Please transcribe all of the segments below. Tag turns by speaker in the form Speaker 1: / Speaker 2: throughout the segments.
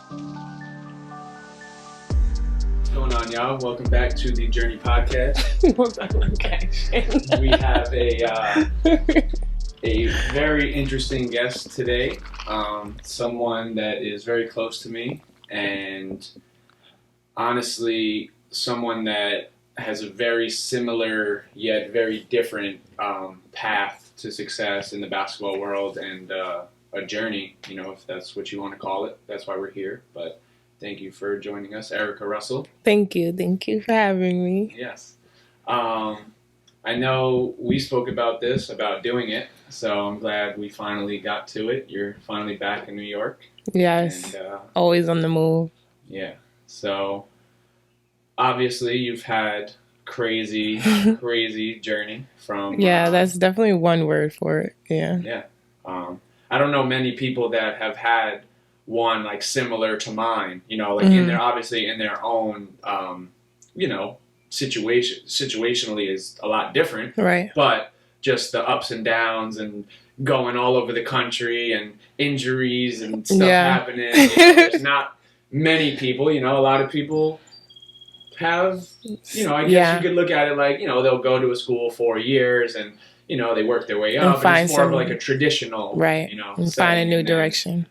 Speaker 1: What's going on, y'all? Welcome back to the Journey Podcast. We have a very interesting guest today. Someone that is very close to me, and honestly, someone that has a very similar yet very different path to success in the basketball world, and a journey, if that's what you want to call it. That's why we're here. But thank you for joining us, Erykah Russell.
Speaker 2: Thank you. Thank you for having me.
Speaker 1: Yes. I know we spoke about doing it, so I'm glad we finally got to it. You're finally back in New York.
Speaker 2: Yes.
Speaker 1: And,
Speaker 2: always on the move.
Speaker 1: Yeah. So, obviously, you've had crazy journey from...
Speaker 2: Yeah, that's definitely one word for it. Yeah.
Speaker 1: Yeah. I don't know many people that have had one like similar to mine, in their, obviously in their own, situationally is a lot different,
Speaker 2: right? But
Speaker 1: just the ups and downs and going all over the country and injuries and stuff happening. There's not many people, a lot of people have, I guess you could look at it like, they'll go to a school 4 years and, they work their way up, and it's more of like a traditional,
Speaker 2: right, and find a new direction.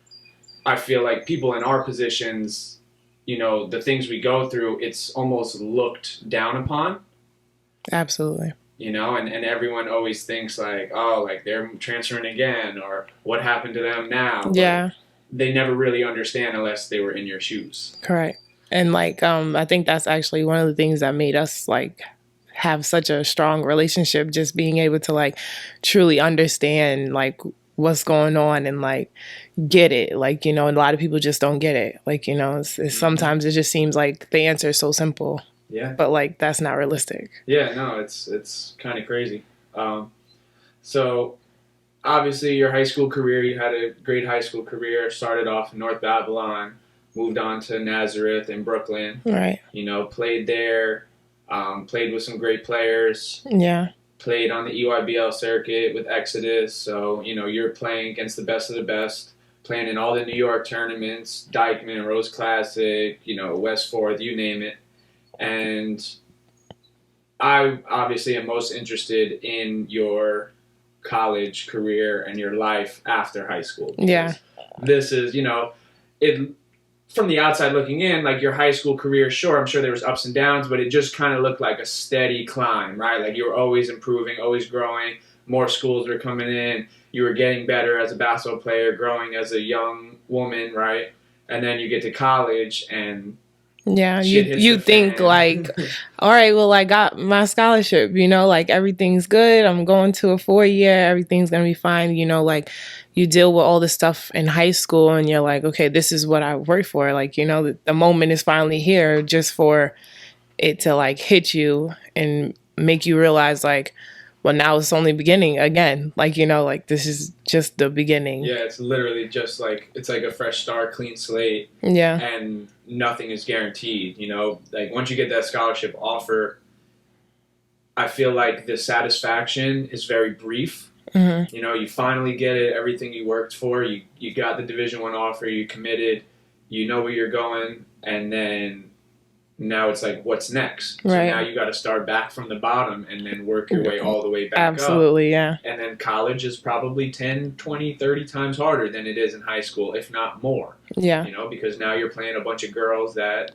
Speaker 1: I feel like people in our positions, the things we go through, it's almost looked down upon.
Speaker 2: Absolutely.
Speaker 1: And everyone always thinks like, oh, like they're transferring again, or what happened to them now?
Speaker 2: Yeah.
Speaker 1: But they never really understand unless they were in your shoes.
Speaker 2: Correct. And I think that's actually one of the things that made us have such a strong relationship, just being able to truly understand what's going on and get it. A lot of people just don't get it. It's sometimes it just seems like the answer is so simple.
Speaker 1: Yeah.
Speaker 2: But that's not realistic.
Speaker 1: Yeah, no, it's kind of crazy. So obviously your high school career, you had a great high school career, started off in North Babylon, moved on to Nazareth in Brooklyn.
Speaker 2: Right.
Speaker 1: Played there, played with some great players.
Speaker 2: Yeah.
Speaker 1: Played on the EYBL circuit with Exodus, so you're playing against the best of the best, playing in all the New York tournaments, Dykeman, Rose Classic, West Fourth, you name it. And I obviously am most interested in your college career and your life after high school.
Speaker 2: Yeah.
Speaker 1: This is, it. From the outside looking in, your high school career, sure, I'm sure there was ups and downs, but it just kind of looked like a steady climb, right? You were always improving, always growing. More schools were coming in. You were getting better as a basketball player, growing as a young woman, right? And then you get to college and
Speaker 2: you think all right, well, I got my scholarship, everything's good. I'm going to a 4-year, everything's going to be fine. You deal with all this stuff in high school and you're like, okay, this is what I worked for. The moment is finally here, just for it to hit you and make you realize well, now it's only beginning again. This is just the beginning.
Speaker 1: Yeah, it's literally just it's like a fresh start, clean slate.
Speaker 2: Yeah.
Speaker 1: And nothing is guaranteed, once you get that scholarship offer, I feel like the satisfaction is very brief.
Speaker 2: Mm-hmm.
Speaker 1: You finally get it, everything you worked for, you got the Division I offer, you committed, you know where you're going, and then now it's what's next? So
Speaker 2: right.
Speaker 1: Now you got to start back from the bottom and then work your way all the way back
Speaker 2: Absolutely,
Speaker 1: up.
Speaker 2: Yeah.
Speaker 1: And then college is probably 10, 20, 30 times harder than it is in high school, if not more.
Speaker 2: Yeah.
Speaker 1: Because now you're playing a bunch of girls that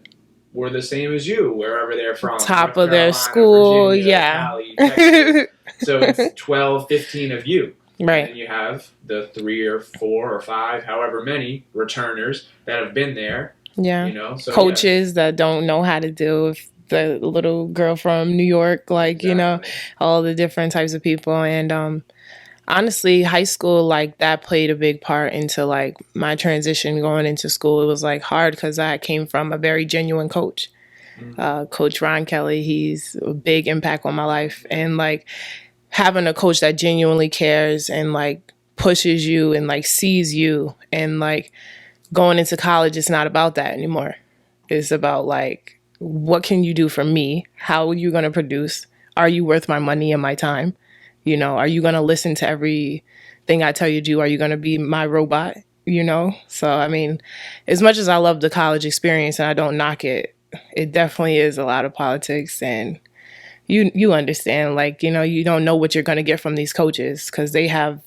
Speaker 1: were the same as you, wherever they're from.
Speaker 2: Top of their school,
Speaker 1: Virginia, Cali, Texas. So it's 12, 15 of you.
Speaker 2: Right.
Speaker 1: And you have the 3 or 4 or 5, however many returners that have been there.
Speaker 2: Yeah.
Speaker 1: So,
Speaker 2: coaches that don't know how to deal with the little girl from New York,
Speaker 1: exactly.
Speaker 2: All the different types of people. And honestly, high school, that played a big part into my transition going into school. It was hard because I came from a very genuine coach. Coach Ron Kelly, he's a big impact on my life. And having a coach that genuinely cares and pushes you and sees you and going into college, it's not about that anymore. It's about what can you do for me? How are you going to produce? Are you worth my money and my time? Are you going to listen to everything I tell you to do? Are you going to be my robot? you know? So, I mean, as much as I love the college experience and I don't knock it, it definitely is a lot of politics. And you understand, like, you know, you don't know what you're going to get from these coaches because they have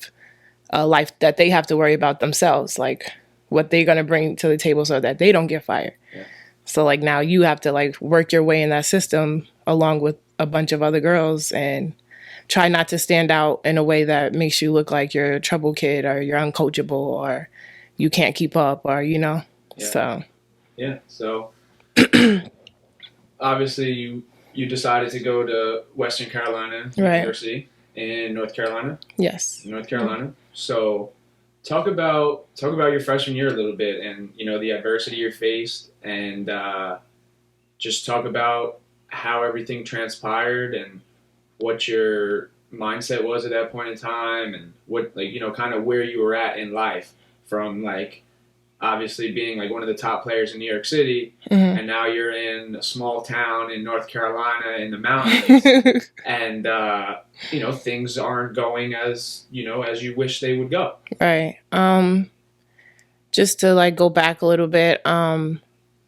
Speaker 2: a life that they have to worry about themselves, like what they're going to bring to the table so that they don't get fired.
Speaker 1: Yeah.
Speaker 2: So, like, now you have to, like, work your way in that system along with a bunch of other girls and try not to stand out in a way that makes you look like you're a trouble kid or you're uncoachable or you can't keep up or, you know.
Speaker 1: Yeah.
Speaker 2: So
Speaker 1: yeah. So obviously you decided to go to Western Carolina University in North Carolina.
Speaker 2: Yes.
Speaker 1: North Carolina. So talk about your freshman year a little bit, and you know the adversity you faced, and just talk about how everything transpired and what your mindset was at that point in time, and what, like, you know, kind of where you were at in life, from like obviously being like one of the top players in New York City, and now you're in a small town in North Carolina in the mountains, and you know, things aren't going as, you know, as you wish they would go.
Speaker 2: Right. Just to like go back a little bit,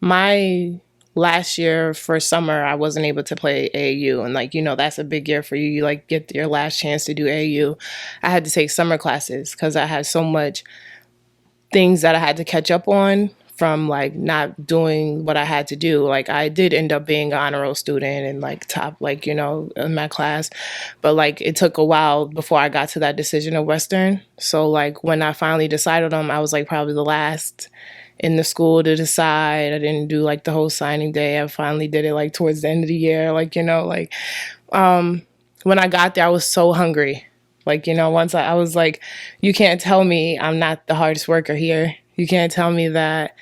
Speaker 2: my last year for summer, I wasn't able to play AAU, and like, you know, that's a big year for you. You like get your last chance to do AAU. I had to take summer classes because I had so much things that I had to catch up on from like not doing what I had to do. Like I did end up being an honor roll student and like top, like, you know, in my class, but like it took a while before I got to that decision of Western. So like when I finally decided on, I was like probably the last in the school to decide. I didn't do like the whole signing day. I finally did it like towards the end of the year. Like, you know, like when I got there, I was so hungry. Like, you know, once I was like, you can't tell me I'm not the hardest worker here. You can't tell me that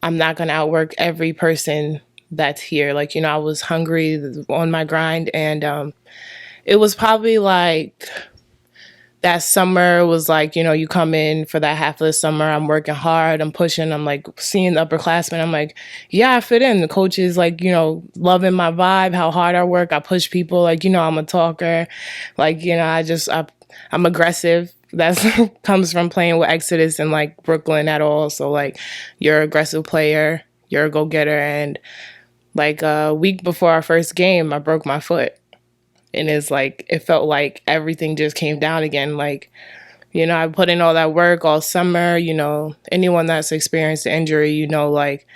Speaker 2: I'm not going to outwork every person that's here. Like, you know, I was hungry on my grind. And it was probably like that summer was like, you know, you come in for that half of the summer, I'm working hard, I'm pushing, I'm like seeing the upperclassmen, I'm like, yeah, I fit in. The coach is like, you know, loving my vibe, how hard I work, I push people, like, you know, I'm a talker, like, you know, I'm aggressive. That's comes from playing with Exodus and like Brooklyn at all. So like you're an aggressive player, you're a go-getter. And like a week before our first game, I broke my foot. And it's like, it felt like everything just came down again. Like, you know, I put in all that work all summer. You know, anyone that's experienced an injury, you know, like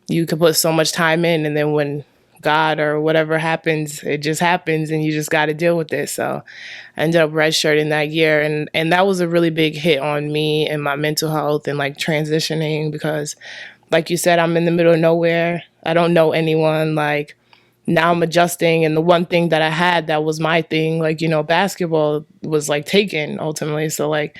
Speaker 2: you could put so much time in, and then when God or whatever happens, it just happens and you just got to deal with it. So I ended up redshirting that year. And that was a really big hit on me and my mental health and like transitioning because like you said, I'm in the middle of nowhere. I don't know anyone. Like, now I'm adjusting, and the one thing that I had that was my thing, like, you know, basketball was like taken ultimately. So like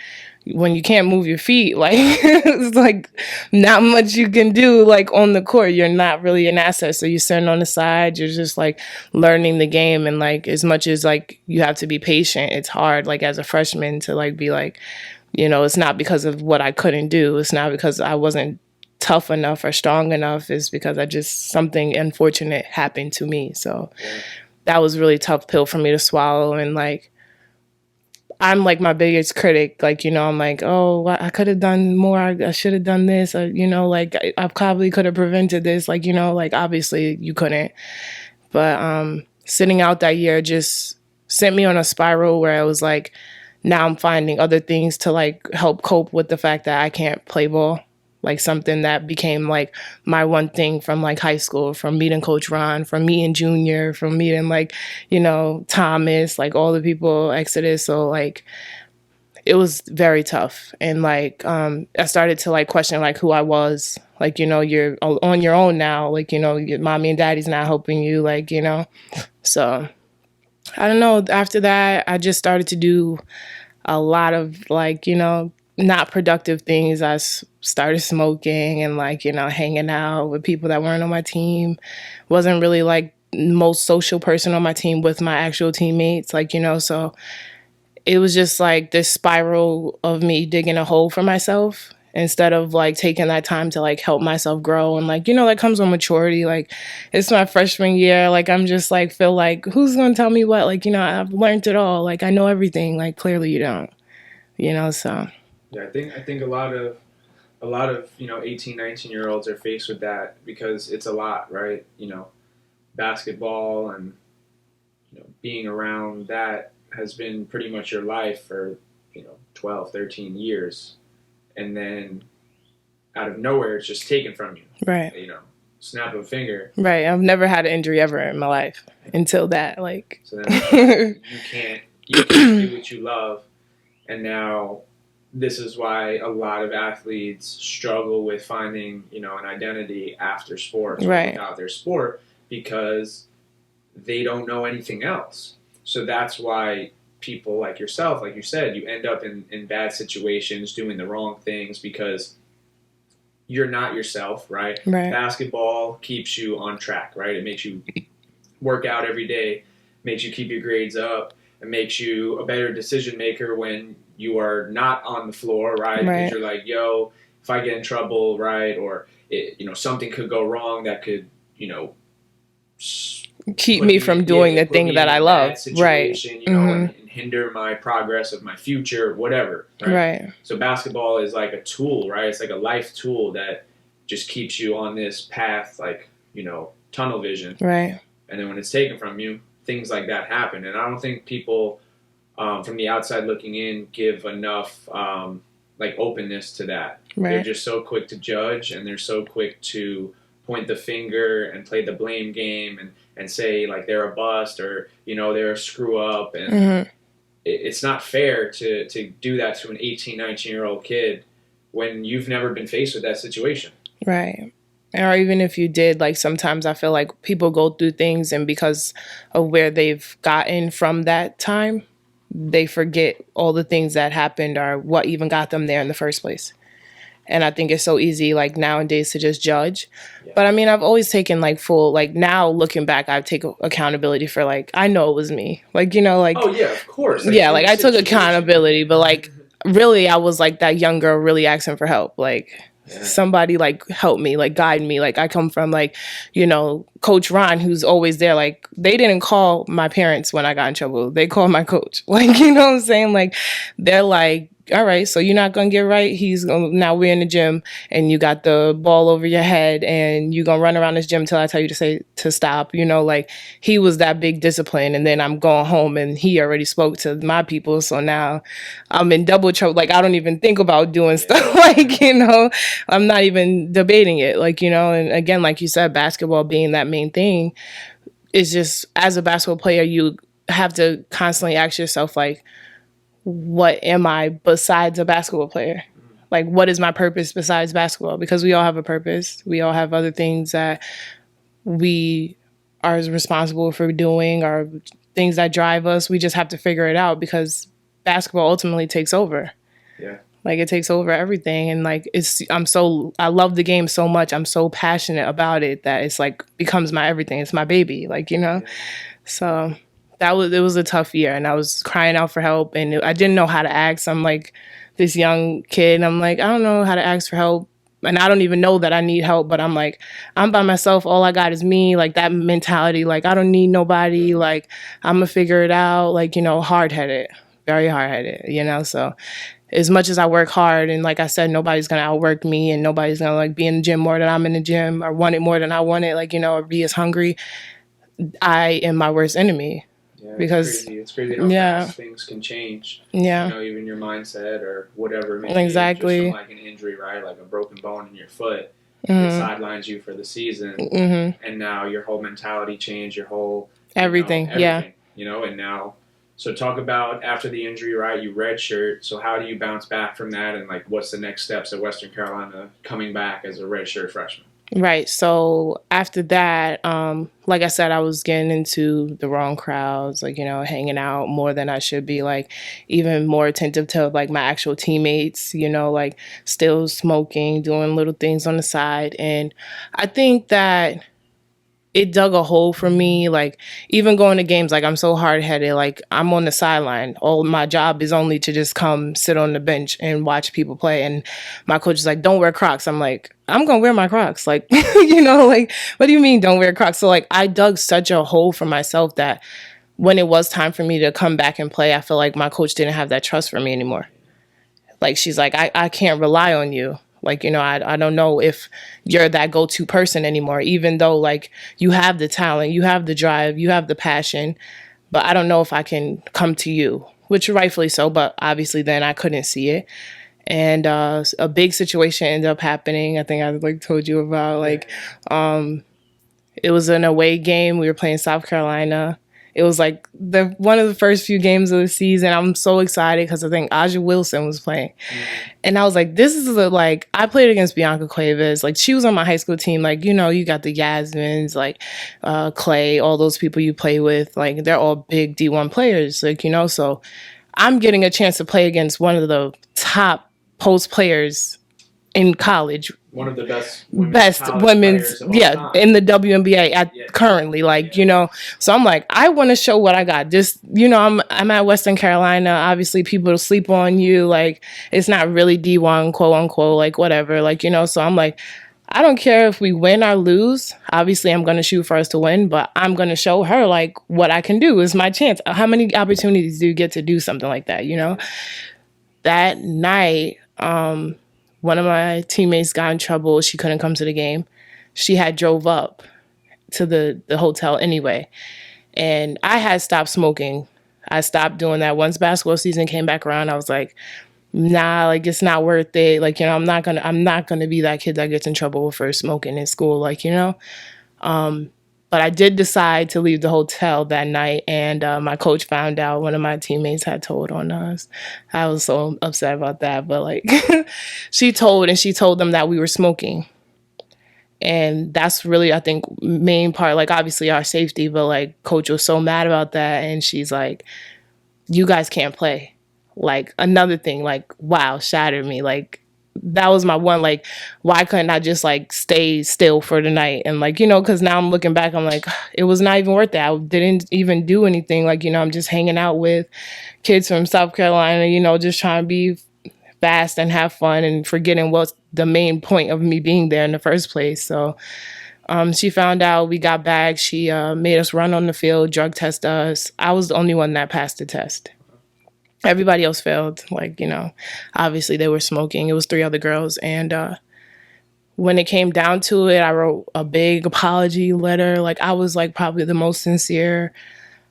Speaker 2: when you can't move your feet, like it's like not much you can do like on the court. You're not really an asset. So you're sitting on the side, you're just like learning the game. And like as much as like you have to be patient, it's hard like as a freshman to like be like, you know, it's not because of what I couldn't do. It's not because I wasn't tough enough or strong enough, is because something unfortunate happened to me. So that was really tough pill for me to swallow. And like, I'm like my biggest critic. Like, you know, I'm like, oh, I could have done more. I should have done this. Or, you know, like I probably could have prevented this. Like, you know, like obviously you couldn't. But sitting out that year just sent me on a spiral where I was like, now I'm finding other things to like help cope with the fact that I can't play ball. Like something that became like my one thing from like high school, from meeting Coach Ron, from meeting Junior, from meeting like, you know, Thomas, like all the people, Exodus. So like it was very tough. And like I started to like question like who I was. Like, you know, you're on your own now. Like, you know, your mommy and daddy's not helping you, like, you know. So I don't know. After that, I just started to do a lot of like, you know, not productive things. I started smoking and like, you know, hanging out with people that weren't on my team. Wasn't really like the most social person on my team with my actual teammates, like, you know, so it was just like this spiral of me digging a hole for myself instead of like taking that time to like help myself grow. And like, you know, that comes with maturity. Like it's my freshman year. Like I'm just like, feel like who's going to tell me what? Like, you know, I've learned it all. Like I know everything. Like clearly you don't, you know, so.
Speaker 1: Yeah, I think a lot of a lot of 18, 19 year olds are faced with that because it's a lot, right? Basketball and being around that has been pretty much your life for 12, 13 years, and then out of nowhere it's just taken from you.
Speaker 2: Right.
Speaker 1: Snap of a finger.
Speaker 2: Right. I've never had an injury ever in my life until that. Like,
Speaker 1: so then you can't do what you love, and now this is why a lot of athletes struggle with finding an identity after sports or
Speaker 2: right.
Speaker 1: without their sport, because they don't know anything else. So that's why people like yourself, like you said, you end up in bad situations doing the wrong things because you're not yourself, right?
Speaker 2: Right.
Speaker 1: Basketball keeps you on track, right? It makes you work out every day, makes you keep your grades up, it makes you a better decision maker when you are not on the floor, right? Because you're like, yo, if I get in trouble, right, or something could go wrong that could,
Speaker 2: keep me from doing the thing that I love, right?
Speaker 1: And hinder my progress of my future, whatever, right? So basketball is like a tool, right? It's like a life tool that just keeps you on this path, like tunnel vision,
Speaker 2: right?
Speaker 1: And then when it's taken from you, things like that happen. And I don't think people from the outside looking in give enough openness to that. Right. They're just so quick to judge, and they're so quick to point the finger and play the blame game and say like they're a bust or they're a screw up, and it's not fair to do that to an 18, 19-year-old kid when you've never been faced with that situation.
Speaker 2: Right. Or even if you did, like sometimes I feel like people go through things and because of where they've gotten from that time, they forget all the things that happened or what even got them there in the first place. And I think it's so easy like nowadays to just judge. Yeah. But I mean, I've always taken like full, like now looking back, I take accountability for like, I know it was me. Like, like.
Speaker 1: Oh yeah, of course.
Speaker 2: Like, yeah, like I took accountability, but like really I was like that young girl really asking for help. Like somebody like help me, like guide me. Like I come from like, Coach Ron, who's always there. Like they didn't call my parents when I got in trouble. They called my coach. Like, you know what I'm saying? Like they're like, all right, so you're not going to get right. Now we're in the gym and you got the ball over your head and you're going to run around this gym till I tell you to stop. Like he was that big discipline. And then I'm going home and he already spoke to my people. So now I'm in double trouble. Like I don't even think about doing stuff like, I'm not even debating it. Like, and again, like you said, basketball being that main thing is just, as a basketball player, you have to constantly ask yourself like, what am I besides a basketball player? Like, what is my purpose besides basketball? Because we all have a purpose. We all have other things that we are responsible for doing or things that drive us. We just have to figure it out because basketball ultimately takes over.
Speaker 1: Yeah.
Speaker 2: Like it takes over everything. And like, I love the game so much. I'm so passionate about it that it's like becomes my everything. It's my baby, like, so it was a tough year and I was crying out for help and I didn't know how to ask. I'm like this young kid and I'm like, I don't know how to ask for help. And I don't even know that I need help, but I'm like, I'm by myself. All I got is me. Like that mentality, like I don't need nobody. Like I'm gonna figure it out. Like, hard-headed, very hard-headed, so as much as I work hard and like I said, nobody's gonna outwork me and nobody's gonna like be in the gym more than I'm in the gym or want it more than I want it, like, or be as hungry. I am my worst enemy.
Speaker 1: Yeah, because it's crazy how fast things can change.
Speaker 2: Yeah.
Speaker 1: Even your mindset or whatever. Maybe
Speaker 2: exactly.
Speaker 1: Just from like an injury, right? Like a broken bone in your foot. It sidelines you for the season. And now your whole mentality changed, your whole...
Speaker 2: Everything. Yeah.
Speaker 1: And now... So talk about after the injury, right? You redshirt. So how do you bounce back from that? And like, what's the next steps at Western Carolina coming back as a redshirt freshman?
Speaker 2: Right. So after that, like I said, I was getting into the wrong crowds, like, hanging out more than I should be, like even more attentive to like my actual teammates, like still smoking, doing little things on the side. And I think that it dug a hole for me. Like even going to games, like I'm so hard-headed, like I'm on the sideline. All my job is only to just come sit on the bench and watch people play. And my coach is like, don't wear Crocs. I'm like, I'm going to wear my Crocs. Like, like, what do you mean don't wear Crocs? So like I dug such a hole for myself that when it was time for me to come back and play, I feel like my coach didn't have that trust for me anymore. Like she's like, I can't rely on you. Like, I don't know if you're that go-to person anymore, even though like you have the talent, you have the drive, you have the passion, but I don't know if I can come to you, which rightfully so, but obviously then I couldn't see it. And a big situation ended up happening. I think I like told you about like it was an away game. We were playing South Carolina. It was like the one of the first few games of the season. I'm so excited because I think Aja Wilson was playing. And I was like, this is like, I played against Bianca Cuevas. Like, she was on my high school team. Like, you got the Yasmins, like Clay, all those people you play with. Like, they're all big D1 players. Like, so I'm getting a chance to play against one of the top post players in college.
Speaker 1: One of the best
Speaker 2: women's
Speaker 1: time.
Speaker 2: In the WNBA currently, like, so I'm like, I want to show what I got. Just, I'm at Western Carolina. Obviously people sleep on you, like it's not really D1, quote unquote, like whatever, like, so I'm like, I don't care if we win or lose. Obviously I'm going to shoot for us to win, but I'm going to show her like what I can do is my chance. How many opportunities do you get to do something like that? That night, one of my teammates got in trouble. She couldn't come to the game. She had drove up to the hotel anyway. And I had stopped smoking. I stopped doing that. Once basketball season came back around, I was like, nah, like it's not worth it. Like, I'm not gonna be that kid that gets in trouble for smoking in school, like, but I did decide to leave the hotel that night, and my coach found out. One of my teammates had told on us. I was so upset about that, but like, she told them that we were smoking, and that's really, I think, main part. Like, obviously our safety, but like, coach was so mad about that, and she's like, "You guys can't play." Like, another thing, like, wow, shattered me. Like, that was my one, like, why couldn't I just like stay still for the night? And like, because now I'm looking back, I'm like, it was not even worth it. I didn't even do anything. Like, I'm just hanging out with kids from South Carolina, just trying to be fast and have fun and forgetting what's the main point of me being there in the first place. So she found out, we got back. She made us run on the field, drug test us. I was the only one that passed the test. Everybody else failed. Like, obviously they were smoking. It was 3 other girls. And when it came down to it, I wrote a big apology letter. Like, I was like probably the most sincere.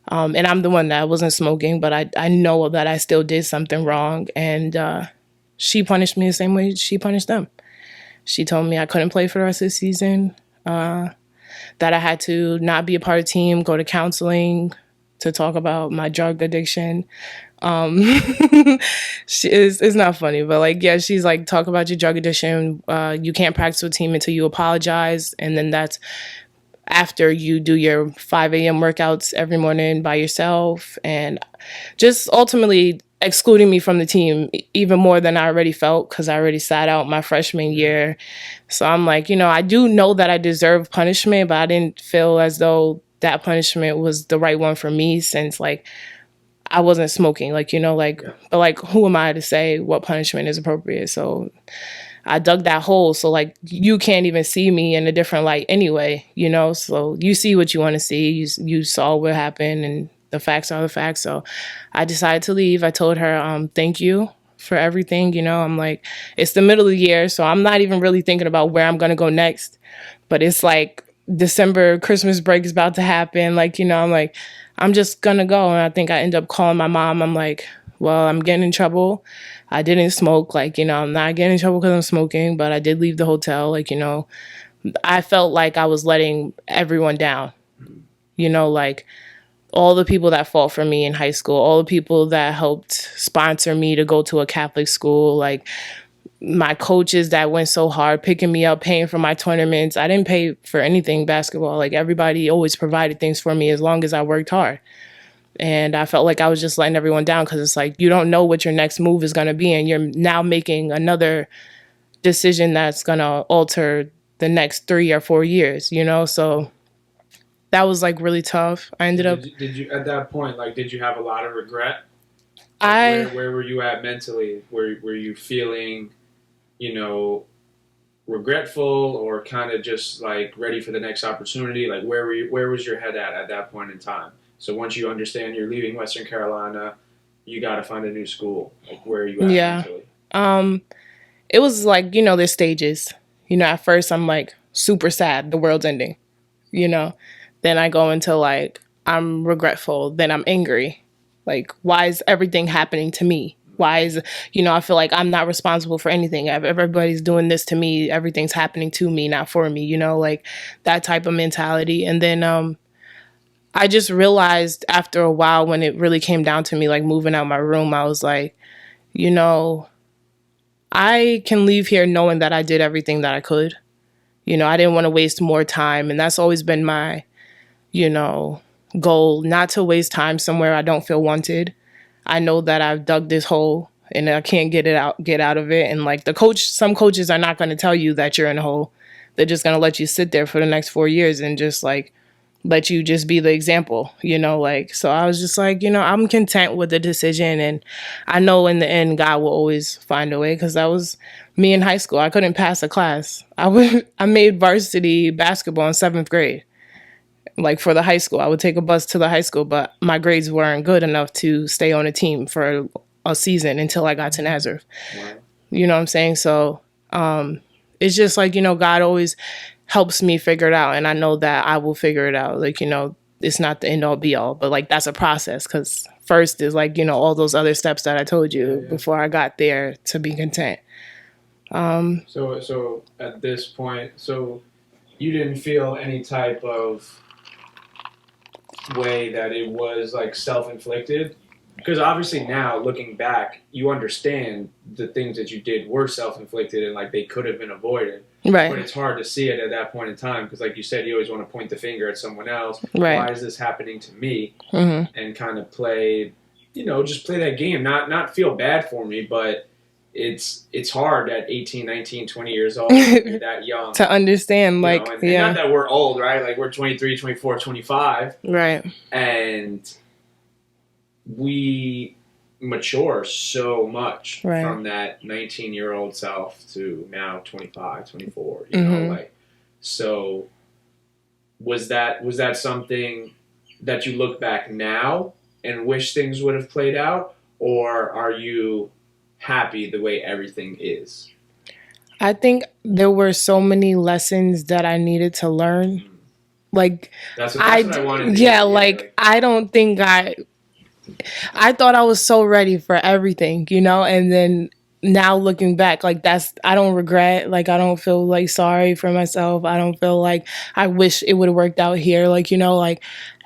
Speaker 2: And I'm the one that wasn't smoking, but I know that I still did something wrong. And she punished me the same way she punished them. She told me I couldn't play for the rest of the season, that I had to not be a part of the team, go to counseling to talk about my drug addiction. It's not funny, but like, yeah, she's like, talk about your drug addiction. You can't practice with a team until you apologize. And then that's after you do your 5 a.m. workouts every morning by yourself, and just ultimately excluding me from the team even more than I already felt, because I already sat out my freshman year. So I'm like, I do know that I deserve punishment, but I didn't feel as though that punishment was the right one for me, since like I wasn't smoking, like, but like, who am I to say what punishment is appropriate? So I dug that hole. So like, you can't even see me in a different light anyway, so you see what you want to see. You saw what happened, and the facts are the facts. So I decided to leave. I told her, thank you for everything. I'm like, it's the middle of the year, so I'm not even really thinking about where I'm going to go next, but it's like December, Christmas break is about to happen. Like, I'm like, I'm just going to go. And I think I end up calling my mom. I'm like, well, I'm getting in trouble. I didn't smoke. Like, I'm not getting in trouble because I'm smoking, but I did leave the hotel. Like, I felt like I was letting everyone down, like all the people that fought for me in high school, all the people that helped sponsor me to go to a Catholic school, like my coaches that went so hard, picking me up, paying for my tournaments. I didn't pay for anything basketball. Like, everybody always provided things for me as long as I worked hard. And I felt like I was just letting everyone down, because it's like, you don't know what your next move is going to be. And you're now making another decision that's going to alter the next 3 or 4 years, So that was like really tough. I ended up.
Speaker 1: Did you at that point, like, did you have a lot of regret?
Speaker 2: Like,
Speaker 1: where were you at mentally? Were you feeling, regretful, or kind of just like ready for the next opportunity? Like, where was your head at that point in time? So once you understand you're leaving Western Carolina, you got to find a new school. Like, where are you at mentally?
Speaker 2: it was like, there's stages. At first I'm like super sad, the world's ending, you know. Then I go into like I'm regretful, then I'm angry. Like, why is everything happening to me? Why is, I feel like I'm not responsible for anything. Everybody's doing this to me. Everything's happening to me, not for me, like that type of mentality. And then I just realized after a while when it really came down to me, like moving out my room, I was like, you know, I can leave here knowing that I did everything that I could. I didn't want to waste more time. And that's always been my, you know, goal, not to waste time somewhere I don't feel wanted. I know that I've dug this hole and I can't get out of it. And like some coaches are not going to tell you that you're in a hole. They're just going to let you sit there for the next 4 years and just like let you just be the example, like, so I was just like, I'm content with the decision. And I know in the end, God will always find a way. Cause that was me in high school. I couldn't pass a class. I made varsity basketball in 7th grade. Like for the high school, I would take a bus to the high school, but my grades weren't good enough to stay on a team for a season until I got to Nazareth. Wow. You know what I'm saying? So it's just like, God always helps me figure it out. And I know that I will figure it out. Like, it's not the end all be all, but like that's a process. Cause first is like, all those other steps that I told you before I got there to be content.
Speaker 1: So at this point, so you didn't feel any type of way that it was like self-inflicted? Because obviously now looking back, you understand the things that you did were self-inflicted and like they could have been avoided.
Speaker 2: Right.
Speaker 1: But it's hard to see it at that point in time because, like you said, you always want to point the finger at someone else.
Speaker 2: Right.
Speaker 1: Why is this happening to me? Mm-hmm. And kind of play, just play that game. Not feel bad for me, but it's hard at 18, 19, 20 years old when you're that young.
Speaker 2: To understand, like,
Speaker 1: and not that we're old, right? Like we're 23, 24, 25.
Speaker 2: Right.
Speaker 1: And we mature so much from that 19-year-old self to now 25, 24, like, so was that something that you look back now and wish things would have played out, or are you happy the way everything is?
Speaker 2: I think there were so many lessons that I needed to learn. Like
Speaker 1: that's what I wanted to
Speaker 2: hear. Like I don't think I thought I was so ready for everything, and then now looking back, like I don't regret, like I don't feel like sorry for myself. I don't feel like I wish it would have worked out here. Like, like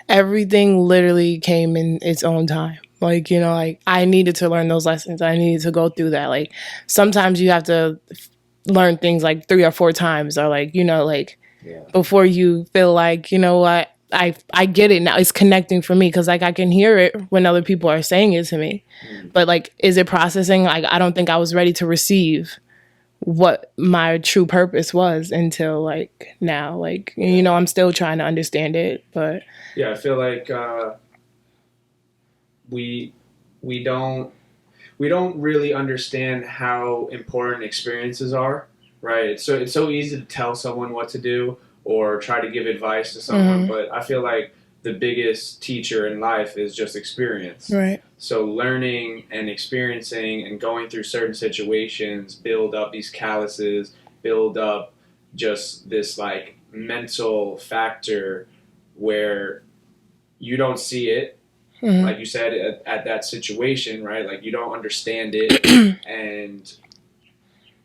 Speaker 2: everything literally came in its own time. Like, like I needed to learn those lessons. I needed to go through that. Like sometimes you have to learn things like 3 or 4 times or like, before you feel like, what, I get it now. It's connecting for me because like I can hear it when other people are saying it to me. But like, is it processing? Like, I don't think I was ready to receive what my true purpose was until like now. Like, I'm still trying to understand it. But
Speaker 1: yeah, I feel like we don't really understand how important experiences are, right? So it's so easy to tell someone what to do or try to give advice to someone, but I feel like the biggest teacher in life is just experience.
Speaker 2: Right.
Speaker 1: So learning and experiencing and going through certain situations build up these calluses, build up just this like mental factor where you don't see it, like you said, at that situation, right? Like you don't understand it, and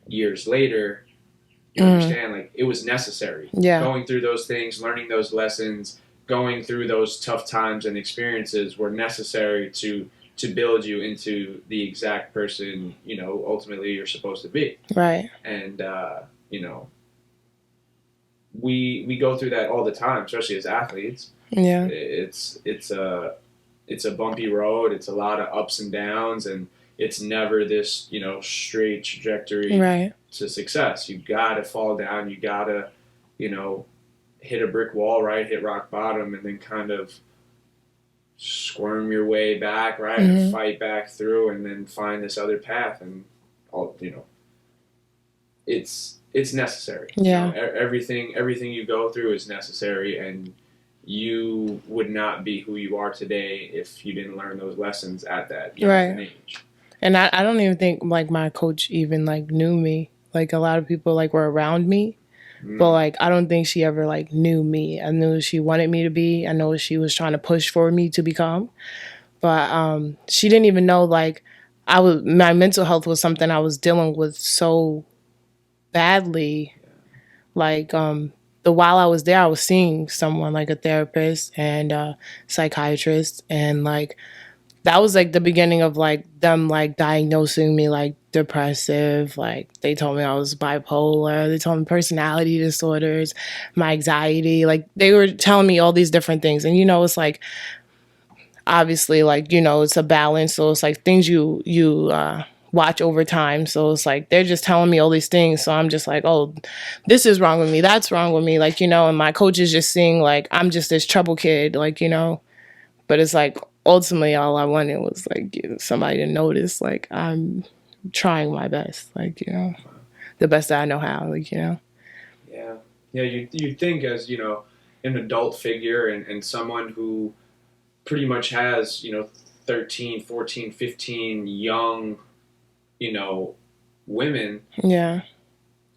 Speaker 1: years later, you understand like it was necessary.
Speaker 2: Yeah.
Speaker 1: Going through those things, learning those lessons, going through those tough times and experiences were necessary to build you into the exact person, ultimately you're supposed to be.
Speaker 2: Right.
Speaker 1: And, we go through that all the time, especially as athletes.
Speaker 2: Yeah.
Speaker 1: It's a bumpy road. It's a lot of ups and downs, and it's never this, straight trajectory to success. You gotta fall down. You gotta, hit a brick wall, right? Hit rock bottom, and then kind of squirm your way back, right? And fight back through, and then find this other path. And all, it's necessary.
Speaker 2: Yeah.
Speaker 1: Everything you go through is necessary, and you would not be who you are today if you didn't learn those lessons at that young age.
Speaker 2: And I don't even think like my coach even like knew me. Like a lot of people like were around me, but like I don't think she ever like knew me. I knew she wanted me to be. I know she was trying to push for me to become. But she didn't even know like my mental health was something I was dealing with so badly. Like the while I was there, I was seeing someone like a therapist and a psychiatrist, and like that was like the beginning of like them like diagnosing me like depressive. Like they told me I was bipolar. They told me personality disorders, my anxiety. Like they were telling me all these different things, and it's like obviously like it's a balance. So it's like things you watch over time. So it's like they're just telling me all these things. So I'm just like, oh, this is wrong with me. That's wrong with me. Like and my coach is just seeing like I'm just this trouble kid. Like but it's like ultimately all I wanted was like somebody to notice like I'm trying my best, like the best that I know how, like
Speaker 1: Yeah, yeah. You think as an adult figure and someone who pretty much has 13, 14, 15 young women.
Speaker 2: Yeah.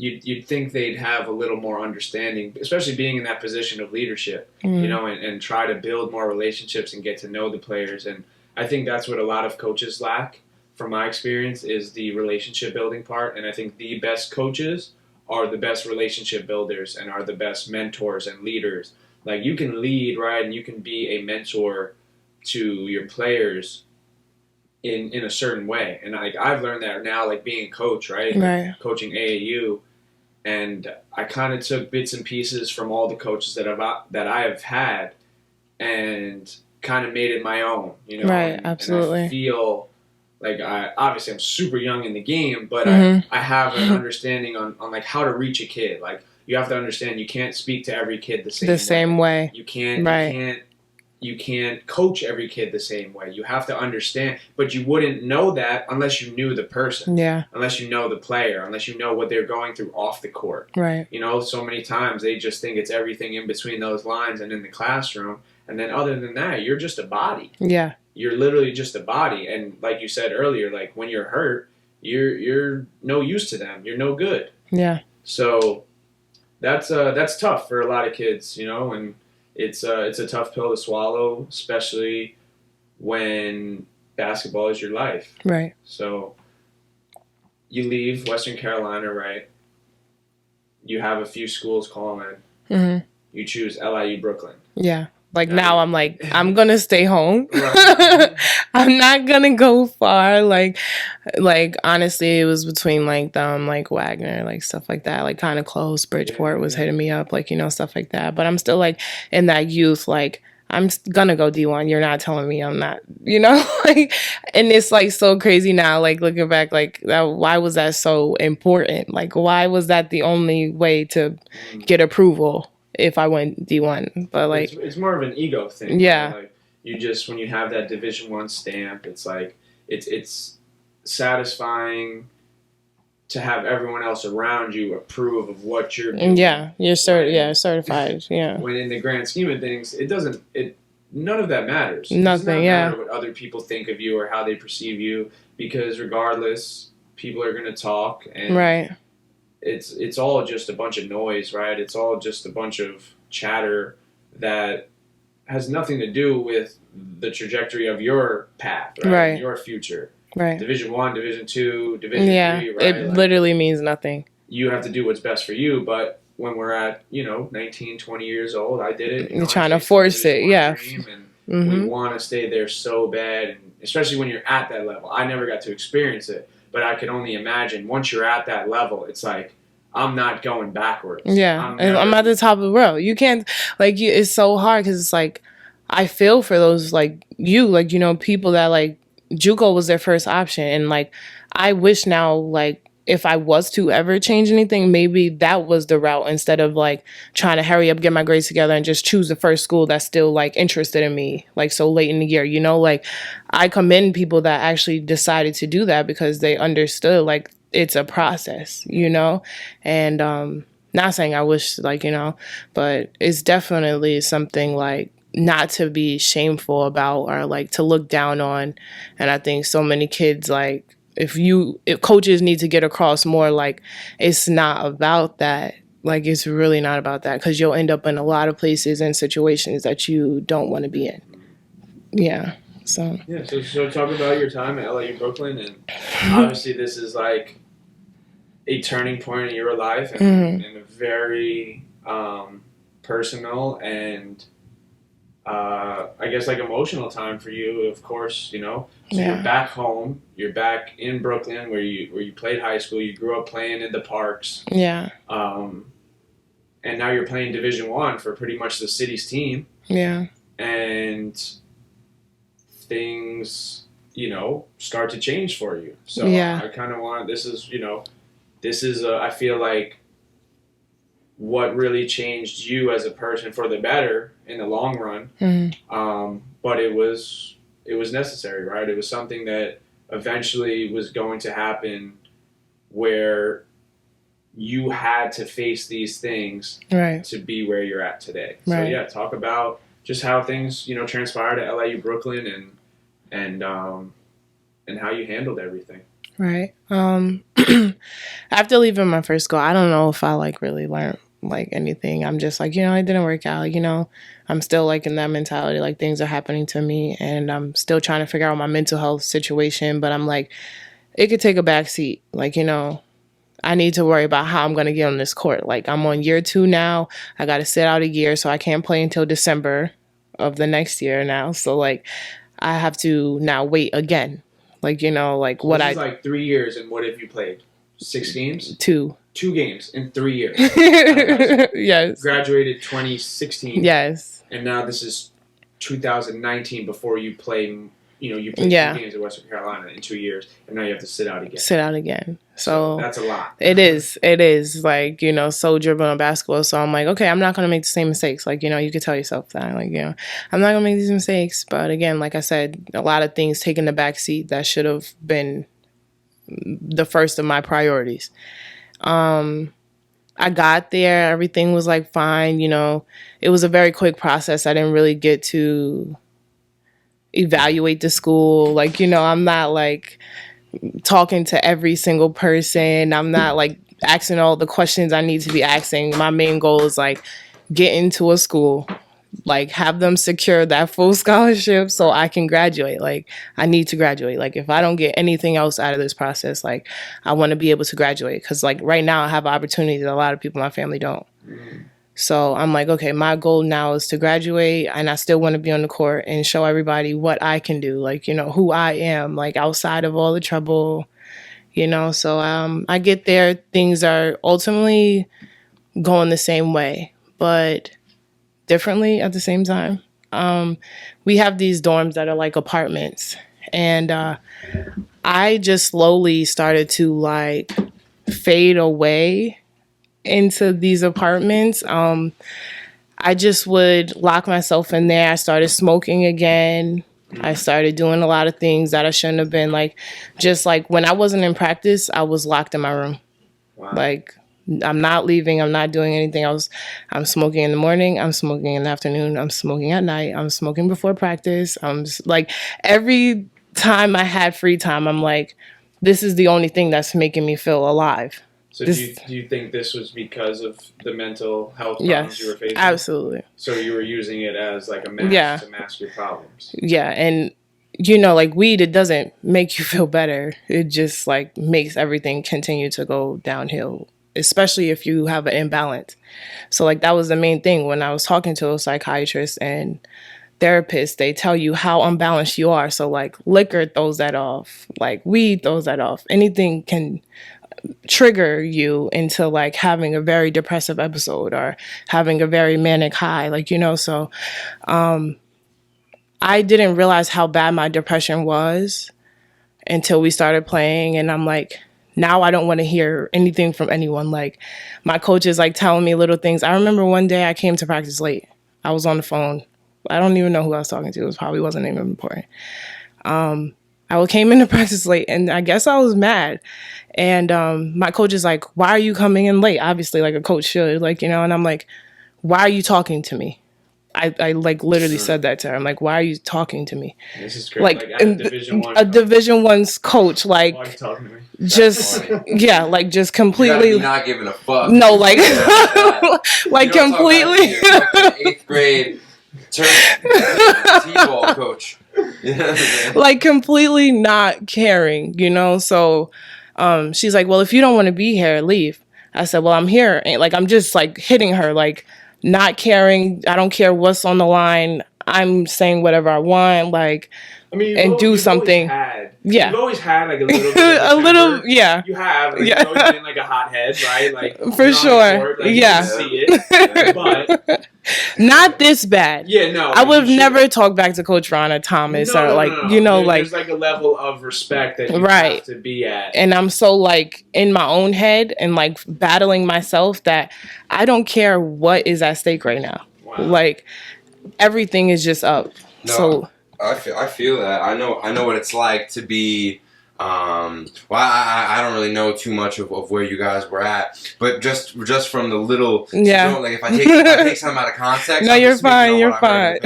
Speaker 1: You'd think they'd have a little more understanding, especially being in that position of leadership, and try to build more relationships and get to know the players. And I think that's what a lot of coaches lack, from my experience, is the relationship building part. And I think the best coaches are the best relationship builders and are the best mentors and leaders. Like you can lead, right, and you can be a mentor to your players in a certain way. And I've learned that now, like being a coach, right?
Speaker 2: Right.
Speaker 1: Coaching AAU. And I kind of took bits and pieces from all the coaches that I have had, and kind of made it my own,
Speaker 2: Right, absolutely.
Speaker 1: And I feel like obviously I'm super young in the game, but I have an understanding on like how to reach a kid. Like you have to understand, you can't speak to every kid the same way. You can't. Right. You can't coach every kid the same way. You have to understand, but you wouldn't know that unless you knew the person.
Speaker 2: Yeah.
Speaker 1: Unless you know the player, unless you know what they're going through off the court.
Speaker 2: Right.
Speaker 1: So many times they just think it's everything in between those lines and in the classroom. And then other than that, you're just a body.
Speaker 2: Yeah.
Speaker 1: You're literally just a body. And like you said earlier, like when you're hurt, you're no use to them. You're no good.
Speaker 2: Yeah.
Speaker 1: So that's tough for a lot of kids, and it's a tough pill to swallow, especially when basketball is your life.
Speaker 2: Right.
Speaker 1: So you leave Western Carolina, right? You have a few schools calling.
Speaker 2: Mm-hmm.
Speaker 1: You choose LIU Brooklyn.
Speaker 2: Yeah. Like now I'm like, I'm going to stay home. Right. I'm not going to go far. Like honestly, it was between like them, like Wagner, like stuff like that, like kind of close. Bridgeport was hitting me up, like, stuff like that. But I'm still like in that youth, like I'm going to go D1. You're not telling me I'm not, like, and it's like so crazy now, like looking back, like that, why was that so important? Like, why was that the only way to get approval? If I went D1, but like
Speaker 1: it's more of an ego thing.
Speaker 2: Yeah.
Speaker 1: Right? Like you just, when you have that Division I stamp, it's like it's satisfying to have everyone else around you approve of what you're doing.
Speaker 2: Yeah, you're certified. Yeah.
Speaker 1: When in the grand scheme of things, none of that matters.
Speaker 2: Nothing. It does not
Speaker 1: matter what other people think of you or how they perceive you, because regardless, people are going to talk, and
Speaker 2: right.
Speaker 1: It's all just a bunch of noise, right? It's all just a bunch of chatter that has nothing to do with the trajectory of your path, right? Your future.
Speaker 2: Right.
Speaker 1: Division I, Division II, Division III, right?
Speaker 2: It literally means nothing.
Speaker 1: You have to do what's best for you, but when we're at, 19, 20 years old, I did it.
Speaker 2: You're trying to force it, yeah.
Speaker 1: And we want to stay there so bad, and especially when you're at that level. I never got to experience it, but I could only imagine once you're at that level, it's like, I'm not going backwards.
Speaker 2: Yeah, I'm at the top of the world. You can't, like, it's so hard because it's like, I feel for those, like, people that, like, JUCO was their first option. And, like, I wish now, like, if I was to ever change anything, maybe that was the route instead of, like, trying to hurry up, get my grades together, and just choose the first school that's still, like, interested in me, like, so late in the year. Like, I commend people that actually decided to do that because they understood, like, it's a process, and not saying I wish, like, but it's definitely something, like, not to be shameful about or, like, to look down on. And I think so many kids, like, if coaches need to get across more, like, it's not about that. Like, it's really not about that, because you'll end up in a lot of places and situations that you don't want to be in. Yeah. So.
Speaker 1: Yeah. So talk about your time at LIU Brooklyn, and obviously this is like a turning point in your life, and a very personal and I guess like emotional time for you. Of course, you know. So you're back home. You're back in Brooklyn, where you played high school. You grew up playing in the parks.
Speaker 2: Yeah.
Speaker 1: And now you're playing Division I for pretty much the city's team.
Speaker 2: Yeah.
Speaker 1: And things, you know, start to change for you. So I kind of want, this is I feel like what really changed you as a person for the better in the long run. But it was necessary, right? It was something that eventually was going to happen, where you had to face these things to be where you're at today. So yeah, talk about just how things, you know, transpired at LIU Brooklyn, and how you handled everything.
Speaker 2: Right. After leaving my first school, I don't know if I like really learned like anything. I'm just like, you know, it didn't work out. You know, I'm still like in that mentality, like things are happening to me, and I'm still trying to figure out my mental health situation. But I'm like, it could take a back seat. Like, you know, I need to worry about how I'm going to get on this court. Like, I'm on year 2 now. I got to sit out a year, so I can't play until December of the next year now. So like, I have to now wait again. Like, you know, like
Speaker 1: so this is like 3 years, and what have you played? 6 games?
Speaker 2: 2
Speaker 1: games in 3 years.
Speaker 2: Yes.
Speaker 1: Graduated 2016.
Speaker 2: Yes.
Speaker 1: And now this is 2019 before you play, you know, you played 2 games in Western Carolina in 2 years, and now you have to sit out again.
Speaker 2: So
Speaker 1: that's a lot.
Speaker 2: It is like, you know, so driven on basketball. So I'm like, okay, I'm not going to make the same mistakes. Like, you know, you could tell yourself that, like, you know, I'm not going to make these mistakes. But again, like I said, a lot of things taking the back seat that should have been the first of my priorities. I got there, everything was like fine, you know, it was a very quick process. I didn't really get to evaluate the school. Like, you know, I'm not like talking to every single person. I'm not like asking all the questions I need to be asking. My main goal is like get into a school, like have them secure that full scholarship so I can graduate. Like, I need to graduate. Like, if I don't get anything else out of this process, like, I want to be able to graduate. Because like right now I have opportunities that a lot of people in my family don't. So I'm like, okay, my goal now is to graduate, and I still want to be on the court and show everybody what I can do, like, you know, who I am, like outside of all the trouble, you know. So I get there, things are ultimately going the same way, but differently at the same time. We have these dorms that are like apartments, and I just slowly started to like fade away into these apartments. I just would lock myself in there. I started smoking again. I started doing a lot of things that I shouldn't have been. Like, just like when I wasn't in practice, I was locked in my room.
Speaker 1: Wow.
Speaker 2: Like, I'm not leaving. I'm not doing anything else. I'm smoking in the morning. I'm smoking in the afternoon. I'm smoking at night. I'm smoking before practice. I'm just, like, every time I had free time, I'm like, this is the only thing that's making me feel alive.
Speaker 1: So do you think this was because of the mental health problems you were facing?
Speaker 2: Absolutely.
Speaker 1: So you were using it as like a mask to mask your problems.
Speaker 2: Yeah, and you know, like weed, it doesn't make you feel better. It just like makes everything continue to go downhill, especially if you have an imbalance. So like that was the main thing when I was talking to a psychiatrist and therapist, they tell you how unbalanced you are. So like liquor throws that off, like weed throws that off. Anything can trigger you into like having a very depressive episode or having a very manic high, like, you know. So I didn't realize how bad my depression was until we started playing, and I'm like, now I don't want to hear anything from anyone. Like, my coach is like telling me little things. I remember one day I came to practice late. I was on the phone. I don't even know who I was talking to. It probably wasn't even important. I came into practice late, and I guess I was mad. And my coach is like, why are you coming in late? Obviously, like a coach should, like, you know. And I'm like, why are you talking to me? I like literally said that to her. I'm like, why are you talking to me?
Speaker 1: This is great. Like at a Division One,
Speaker 2: a Division One's coach, like,
Speaker 1: why are you talking to me?
Speaker 2: Just yeah, like just completely
Speaker 3: you not giving a fuck.
Speaker 2: No, like like completely.
Speaker 3: Eighth grade T-ball coach.
Speaker 2: Like completely not caring, you know. So she's like, well, if you don't want to be here, leave. I said, well, I'm here. And like, I'm just like hitting her, like not caring. I don't care what's on the line. I'm saying whatever I want, like,
Speaker 1: I mean,
Speaker 2: and do something.
Speaker 1: You've always had like a little bit of
Speaker 2: a little, yeah.
Speaker 1: You have, like, you've always been like a hothead, right? Like
Speaker 2: for sure,
Speaker 1: court, like,
Speaker 2: yeah.
Speaker 1: You can see it, but
Speaker 2: not this bad.
Speaker 1: Yeah, no.
Speaker 2: I would have never talked back to Coach Ronna Thomas or like you know,
Speaker 1: there's like a level of respect that you have to be at.
Speaker 2: And I'm so like in my own head and like battling myself that I don't care what is at stake right now.
Speaker 1: Wow.
Speaker 2: Like everything is just up.
Speaker 3: No,
Speaker 2: so
Speaker 3: I feel that. I know what it's like to be. Well, I don't really know too much of where you guys were at, but just from the little,
Speaker 2: yeah.
Speaker 3: You know, like if I take something out of context,
Speaker 2: no, you're fine. You're fine.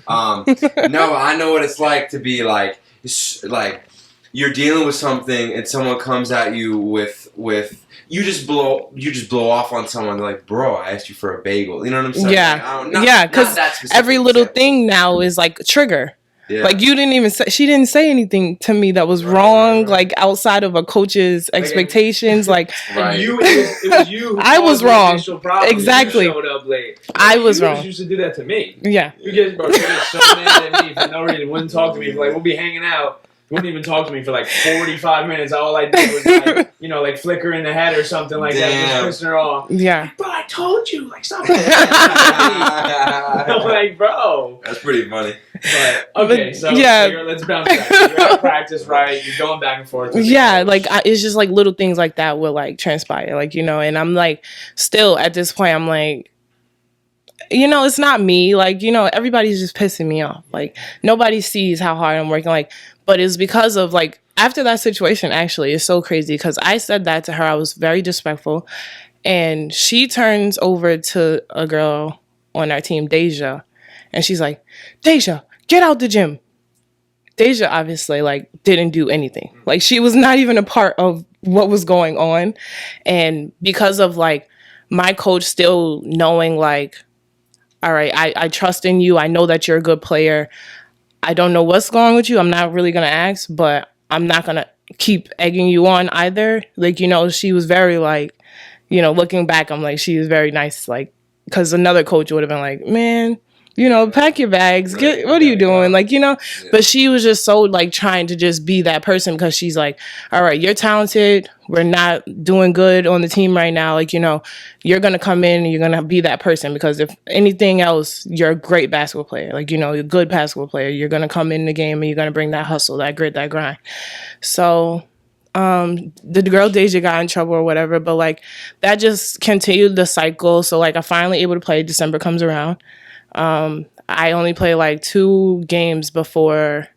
Speaker 3: No, I know what it's like to be like you're dealing with something and someone comes at you with you just blow off on someone like, bro, I asked you for a bagel. You know what I'm saying?
Speaker 2: Yeah, yeah, because every little thing now is like a trigger. Yeah. Like you didn't even say, she didn't say anything to me that was wrong, like outside of a coach's expectations. Like
Speaker 1: it was you.
Speaker 2: I was wrong. Exactly.
Speaker 1: You showed up late.
Speaker 2: I was wrong.
Speaker 1: You used to do that to me.
Speaker 2: Yeah.
Speaker 1: You guys were so mad at me for no reason. Wouldn't talk to me. Like we'll be hanging out. Wouldn't even talk to me for like 45 minutes. All I did was like, you know, like flicker in the head or something like that, just pissing her off.
Speaker 2: Yeah.
Speaker 1: Like, bro, I told you, like stop it. I'm like, bro.
Speaker 3: That's pretty funny.
Speaker 1: But okay, so let's bounce back. So you're at practice, right? You're going back and forth.
Speaker 2: Yeah, like it's just like little things like that will like transpire, like, you know. And I'm like, still at this point, I'm like, you know, it's not me. Like, you know, everybody's just pissing me off. Like nobody sees how hard I'm working. Like, but it's because of like after that situation. Actually, it's so crazy because I said that to her. I was very disrespectful, and she turns over to a girl on our team, Deja, and she's like, Deja, get out the gym. Deja obviously like didn't do anything. Like she was not even a part of what was going on. And because of like my coach still knowing like, all right, I trust in you. I know that you're a good player. I don't know what's going on with you. I'm not really going to ask, but I'm not going to keep egging you on either. Like, you know, she was very like, you know, looking back, I'm like, she was very nice. Like, because another coach would have been like, man, you know, pack your bags. What are you doing? Like, you know, but she was just so like trying to just be that person because she's like, all right, you're talented. We're not doing good on the team right now. Like, you know, you're going to come in and you're going to be that person because if anything else, you're a great basketball player. Like, you know, you're a good basketball player. You're going to come in the game and you're going to bring that hustle, that grit, that grind. So the girl Deja got in trouble or whatever, but like that just continued the cycle. So like I finally able to play. December comes around. I only played like 2 games before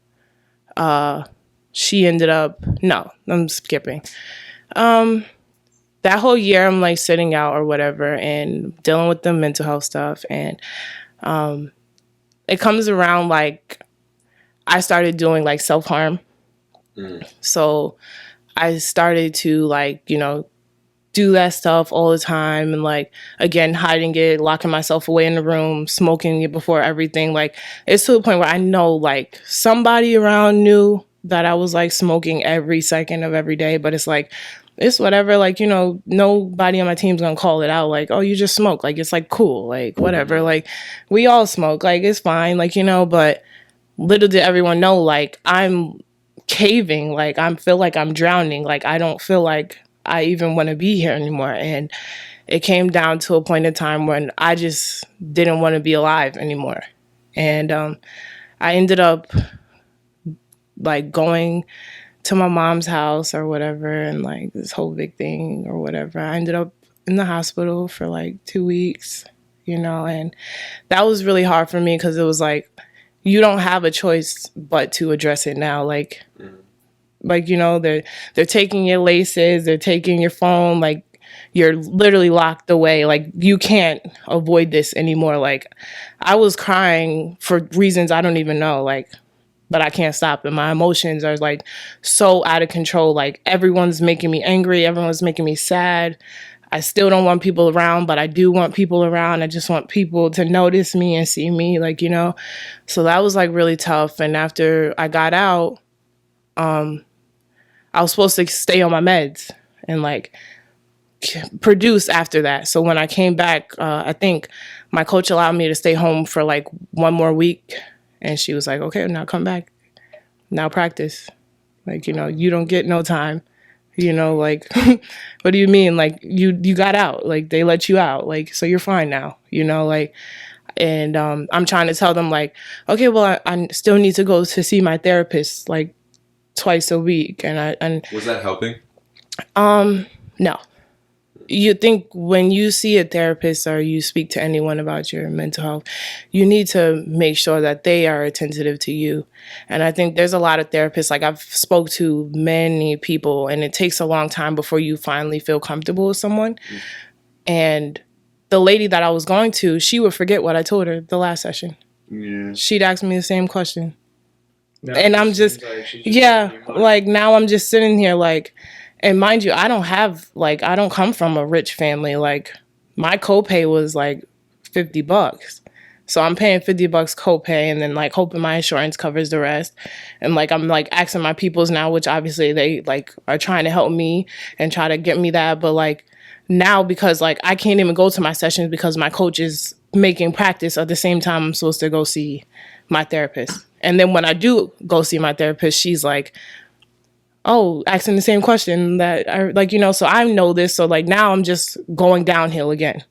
Speaker 2: she ended up. No, I'm skipping. That whole year I'm like sitting out or whatever and dealing with the mental health stuff. And it comes around like I started doing like self-harm. So I started to like, you know, do that stuff all the time and like again hiding it, locking myself away in the room, smoking it before everything. Like it's to the point where I know like somebody around knew that I was like smoking every second of every day, but it's like it's whatever, like, you know, nobody on my team's gonna call it out like, oh, you just smoke, like it's like cool, like whatever, like we all smoke, like it's fine, like, you know. But little did everyone know like I'm caving, like I feel like I'm drowning, like I don't feel like I even want to be here anymore. And it came down to a point in time when I just didn't want to be alive anymore. And I ended up like going to my mom's house or whatever, and like this whole big thing or whatever. I ended up in the hospital for like 2 weeks, you know, and that was really hard for me because it was like, you don't have a choice but to address it now. Like, like, you know, they're taking your laces, they're taking your phone, like, you're literally locked away. Like, you can't avoid this anymore. Like, I was crying for reasons I don't even know, like, but I can't stop it. My emotions are like so out of control. Like, everyone's making me angry. Everyone's making me sad. I still don't want people around, but I do want people around. I just want people to notice me and see me, like, you know. So that was like really tough. And after I got out, I was supposed to stay on my meds and like produce after that. So when I came back, I think my coach allowed me to stay home for like 1 more week. And she was like, okay, now come back. Now practice. Like, you know, you don't get no time. You know, like, what do you mean? Like, you got out. Like, they let you out. Like, so you're fine now. You know, like, and I'm trying to tell them, like, okay, well, I still need to go to see my therapist, like, twice a week. And
Speaker 3: Was that helping?
Speaker 2: no. You think when you see a therapist or you speak to anyone about your mental health, you need to make sure that they are attentive to you. And I think there's a lot of therapists, like I've spoke to many people, and it takes a long time before you finally feel comfortable with someone. And the lady that I was going to, she would forget what I told her the last session.
Speaker 1: Yeah.
Speaker 2: She'd ask me the same question.
Speaker 1: No,
Speaker 2: And I'm just yeah, like now I'm just sitting here like, and mind you, I don't come from a rich family. Like, my copay was like $50. So I'm paying $50 copay and then like hoping my insurance covers the rest. And like, I'm like asking my peoples now, which obviously they like are trying to help me and try to get me that. But like now, because like I can't even go to my sessions because my coach is making practice at the same time I'm supposed to go see my therapist. And then when I do go see my therapist, she's like, oh, asking the same question that I, like, you know, so I know this. So like now I'm just going downhill again.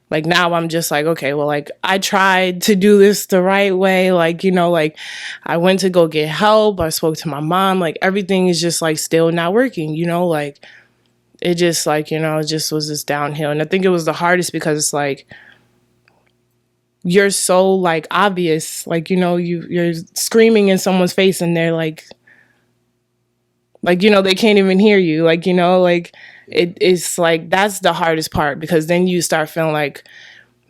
Speaker 2: Like now I'm just like, okay, well, like I tried to do this the right way. Like, you know, like I went to go get help. I spoke to my mom. Like everything is just like still not working, you know, like it just like, you know, it just was just downhill. And I think it was the hardest because it's like, you're so like obvious, like, you know, you're screaming in someone's face and they're like, you know, they can't even hear you. Like, you know, like it's like, that's the hardest part because then you start feeling like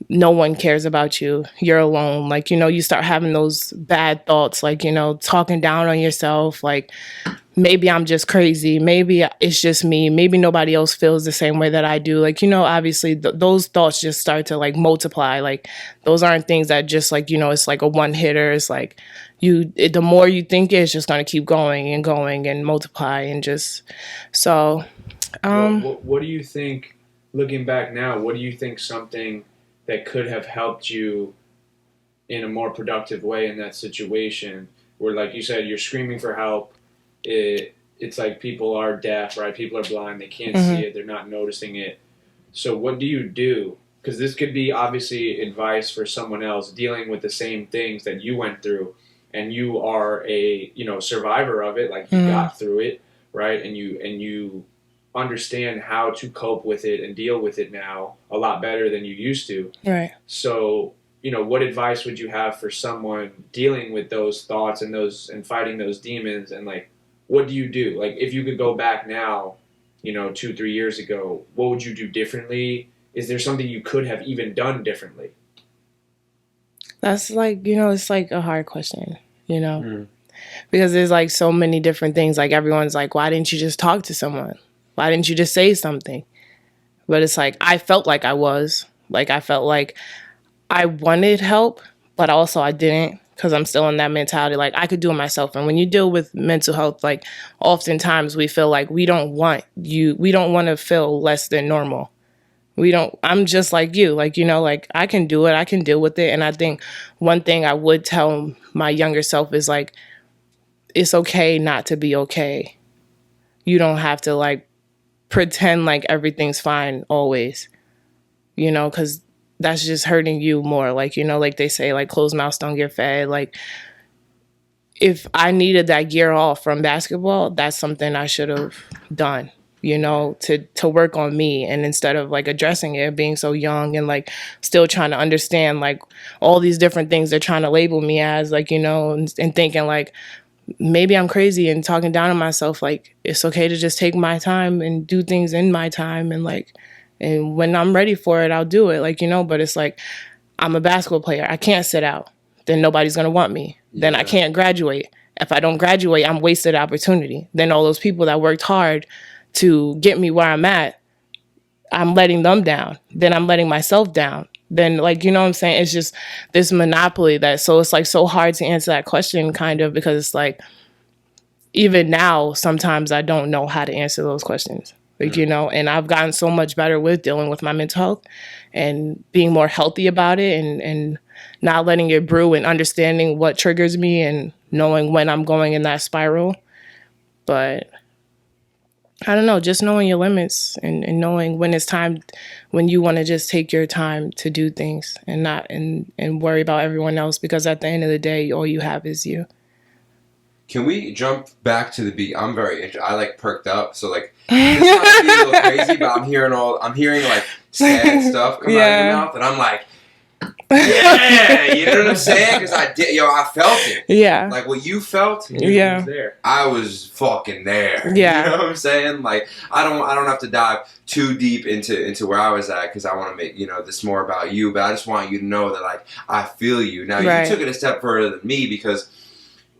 Speaker 2: no one cares about you. You're alone. Like, you know, you start having those bad thoughts, like, you know, talking down on yourself. Like, maybe I'm just crazy. Maybe it's just me. Maybe nobody else feels the same way that I do. Like, you know, obviously those thoughts just start to like multiply. Like, those aren't things that just like, you know, it's like a one hitter. It's like the more you think it's just going to keep going and multiply and just, so.
Speaker 1: What do you think, looking back now, what do you think something that could have helped you in a more productive way in that situation where, like you said, you're screaming for help, it's like people are deaf, right? People are blind, they can't see it, they're not noticing it. So what do you do? Because this could be obviously advice for someone else dealing with the same things that you went through, and you are a, you know, survivor of it, like you got through it, right? And you understand how to cope with it and deal with it now a lot better than you used to.
Speaker 2: Right.
Speaker 1: So, you know, what advice would you have for someone dealing with those thoughts and fighting those demons, and like, what do you do? Like, if you could go back now, you know, 2-3 years ago, what would you do differently? Is there something you could have even done differently?
Speaker 2: That's like, you know, it's like a hard question, you know, because there's like so many different things. Like everyone's like, why didn't you just talk to someone? Why didn't you just say something? But it's like, I felt like I felt like I wanted help, but also I didn't, because I'm still in that mentality. Like, I could do it myself. And when you deal with mental health, like oftentimes we feel like we don't want to feel less than normal. I'm just like you, like, you know, like I can do it. I can deal with it. And I think one thing I would tell my younger self is like, it's okay not to be okay. You don't have to like pretend like everything's fine always, you know, because that's just hurting you more. Like, you know, like they say, like closed mouths don't get fed. Like, if I needed that year off from basketball, that's something I should have done, you know, to work on me. And instead of like addressing it, being so young and like still trying to understand like all these different things they're trying to label me as, like, you know, and thinking like, maybe I'm crazy and talking down on myself. Like, it's okay to just take my time and do things in my time and like And when I'm ready for it, I'll do it. Like, you know, but it's like, I'm a basketball player. I can't sit out. Then nobody's going to want me. Then I can't graduate. If I don't graduate, I'm wasted opportunity. Then all those people that worked hard to get me where I'm at, I'm letting them down. Then I'm letting myself down. Then, like, you know what I'm saying? It's just this monopoly so it's like so hard to answer that question kind of, because it's like, even now, sometimes I don't know how to answer those questions. Like, you know, and I've gotten so much better with dealing with my mental health and being more healthy about it, and not letting it brew, and understanding what triggers me and knowing when I'm going in that spiral. But I don't know, just knowing your limits, and knowing when it's time, when you want to just take your time to do things and not and worry about everyone else, because at the end of the day, all you have is you.
Speaker 3: Can we jump back to the beat? I'm very interested. I like perked up, so like this might be a little crazy, but I'm hearing like sad stuff come out of your mouth, and I'm like, yeah, you know what I'm saying? Because I felt it.
Speaker 2: Yeah.
Speaker 3: Like what you felt.
Speaker 2: Yeah.
Speaker 3: I was fucking there.
Speaker 2: Yeah.
Speaker 3: You know what I'm saying? Like I don't have to dive too deep into where I was at, because I want to make this more about you. But I just want you to know that like I feel you. Now you took it a step further than me, because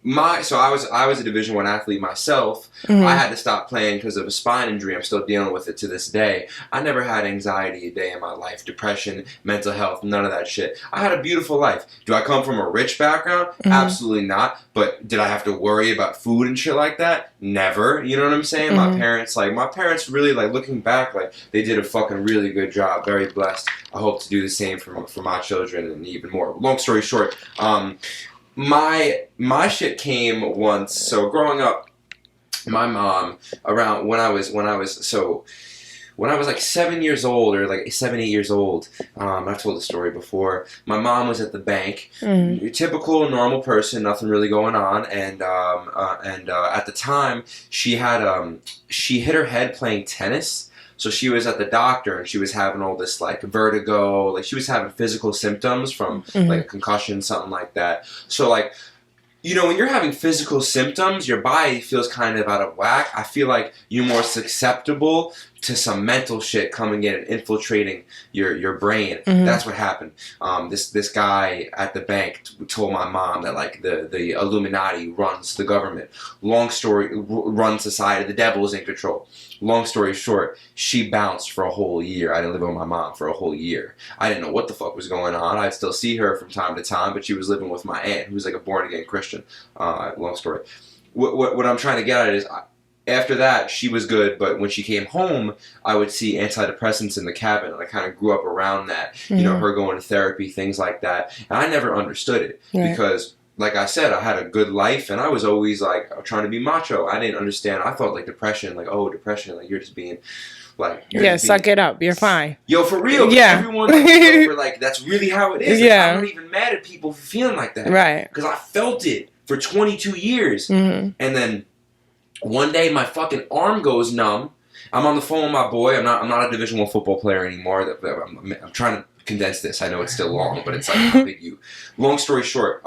Speaker 3: I was a Division I athlete myself.
Speaker 2: Mm-hmm.
Speaker 3: I had to stop playing because of a spine injury. I'm still dealing with it to this day. I never had anxiety a day in my life, depression, mental health, none of that shit. I had a beautiful life. Do I come from a rich background? Mm-hmm. Absolutely not. But did I have to worry about food and shit like that? Never. You know what I'm saying? Mm-hmm. My parents really, like, looking back, like, they did a fucking really good job. Very blessed. I hope to do the same for my children and even more. Long story short, my shit came once. So growing up, my mom, around when I was like 7 years old, or like 7, 8 years old, I've told the story before. My mom was at the bank, typical normal person, nothing really going on, and at the time she hit her head playing tennis. So she was at the doctor, and she was having all this like vertigo, like she was having physical symptoms from like a concussion, something like that. So like, when you're having physical symptoms, your body feels kind of out of whack. I feel like you're more susceptible to some mental shit coming in and infiltrating your brain. That's what happened. This guy at the bank told my mom that like the Illuminati runs the government. Long story, runs society. The devil is in control. Long story short, she bounced for a whole year. I didn't live with my mom for a whole year. I didn't know what the fuck was going on. I'd still see her from time to time, but she was living with my aunt, who's like a born-again Christian. Long story. What I'm trying to get at is, after that, she was good, but when she came home, I would see antidepressants in the cabin, and I kind of grew up around that. Her going to therapy, things like that. And I never understood it, because, like I said, I had a good life, and I was always, like, trying to be macho. I didn't understand. I thought, like, depression, like, you're just being, like...
Speaker 2: Suck it up. You're fine.
Speaker 3: Yo, for real.
Speaker 2: Yeah.
Speaker 3: Everyone, we're like, that's really how it is. Like, I'm not even mad at people for feeling like that.
Speaker 2: Right.
Speaker 3: Because I felt it for 22 years. And then... one day, my fucking arm goes numb. I'm on the phone with my boy. I'm not a Division I football player anymore. I'm trying to condense this. I know it's still long, but it's like how big you. Long story short,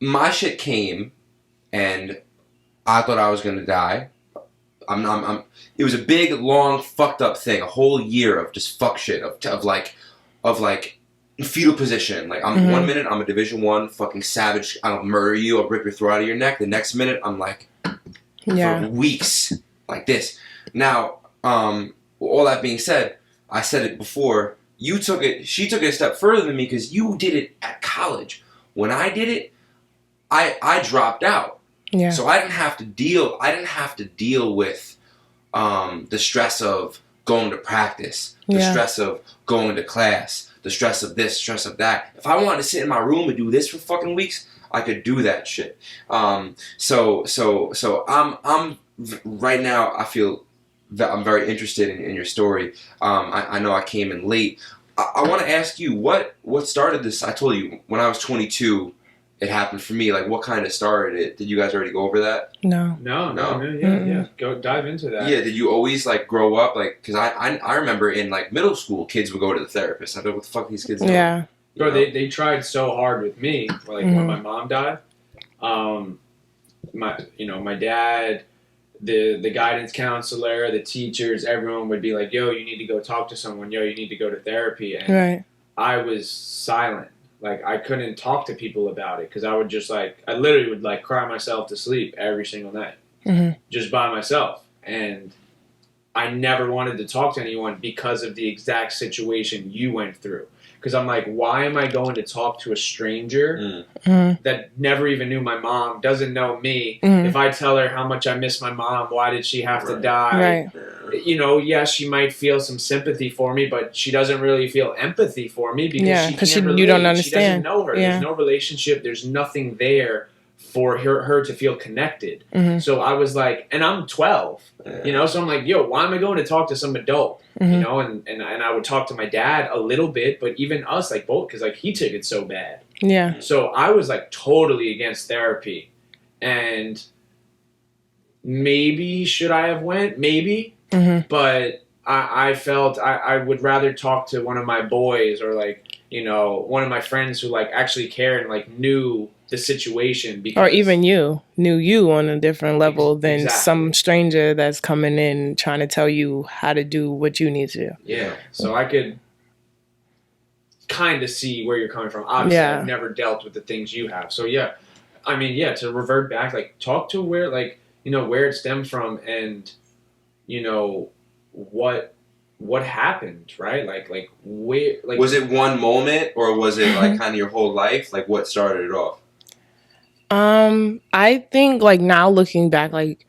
Speaker 3: my shit came, and I thought I was gonna die. It was a big, long, fucked up thing. A whole year of just fuck shit of like. Fetal position. Like, 1 minute, I'm a Division I fucking savage. I'll murder you. I'll rip your throat out of your neck. The next minute, I'm like, for weeks, like this. Now, all that being said, I said it before. She took it a step further than me, because you did it at college. When I did it, I dropped out. Yeah. So I didn't have to deal with the stress of going to practice, the stress of going to class, the stress of this, stress of that. If I wanted to sit in my room and do this for fucking weeks, I could do that shit. So I'm right now, I feel that I'm very interested in your story. I know I came in late. I want to ask you, what started this? I told you, when I was 22, it happened for me. Like, what kind of started it? Did you guys already go over that?
Speaker 1: No. Yeah. Go dive into that.
Speaker 3: Yeah. Did you always like grow up like? Because I remember in like middle school, kids would go to the therapist. I don't know what the fuck these kids do.
Speaker 2: Yeah.
Speaker 1: Bro, they tried so hard with me. Like when my mom died, my dad the guidance counselor, the teachers, everyone would be like, yo, you need to go talk to someone. Yo, you need to go to therapy. And
Speaker 2: Right.
Speaker 1: I was silent. Like, I couldn't talk to people about it because I would just, like, I literally would, like, cry myself to sleep every single night.
Speaker 2: Mm-hmm.
Speaker 1: Just by myself. And I never wanted to talk to anyone because of the exact situation you went through. Because I'm like, why am I going to talk to a stranger that never even knew my mom, doesn't know me? If I tell her how much I miss my mom, why did she have to die?
Speaker 2: Right.
Speaker 1: You know, yes, she might feel some sympathy for me, but she doesn't really feel empathy for me because
Speaker 2: you don't understand.
Speaker 1: She doesn't know her.
Speaker 2: Yeah.
Speaker 1: There's no relationship. There's nothing there for her to feel connected. So I was like, and I'm 12, you know, so I'm like, yo, why am I going to talk to some adult? You know, and I would talk to my dad a little bit, but even us, like, both, because, like, he took it so bad.
Speaker 2: Yeah.
Speaker 1: So I was, like, totally against therapy. And maybe should I have went? Maybe. But I felt I would rather talk to one of my boys or, like, you know, one of my friends who, like, actually cared and, like, knew the situation. Because
Speaker 2: or even knew you on a different level than some stranger that's coming in trying to tell you how to do what you need to do.
Speaker 1: Yeah. So I could kind of see where you're coming from. Obviously, I've never dealt with the things you have. So, yeah. I mean, yeah, to revert back, like, talk to where, like, you know, where it stemmed from and, you know, what happened, right? Like where, like,
Speaker 3: was it one moment or was it like kind of your whole life? Like, what started it off?
Speaker 2: I think, like, now looking back, like,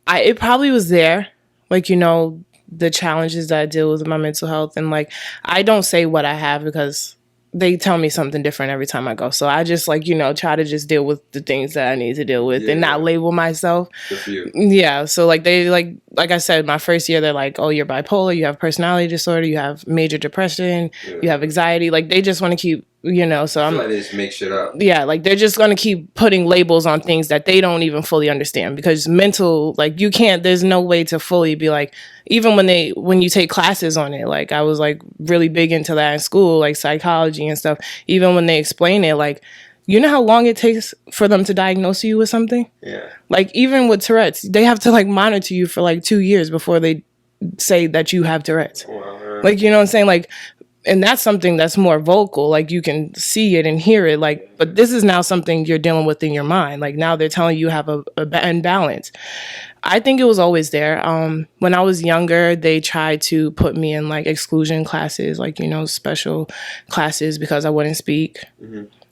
Speaker 2: it probably was there, like, you know, the challenges that I deal with my mental health, and, like, I don't say what I have because they tell me something different every time I go. So I just, like, you know, try to just deal with the things that I need to deal with and not label myself.
Speaker 3: Good for you.
Speaker 2: Yeah. So, like, they, like I said, my first year, they're like, oh, you're bipolar, you have personality disorder, you have major depression, you have anxiety. Like, they just want to keep, you know, so I'm
Speaker 3: like they just make shit up.
Speaker 2: Yeah, like, they're just going to keep putting labels on things that they don't even fully understand, because mental, like, you can't, there's no way to fully be like, even when you take classes on it, like, I was, like, really big into that in school, like psychology and stuff. Even when they explain it, like, you know how long it takes for them to diagnose you with something?
Speaker 3: Yeah.
Speaker 2: Like, even with Tourette's, they have to, like, monitor you for, like, 2 years before they say that you have Tourette's.
Speaker 3: Wow.
Speaker 2: Like, you know what I'm saying? Like, and that's something that's more vocal. Like, you can see it and hear it. Like, but this is now something you're dealing with in your mind. Like, now they're telling you have a imbalance. I think it was always there. When I was younger, they tried to put me in, like, exclusion classes, like, you know, special classes, because I wouldn't speak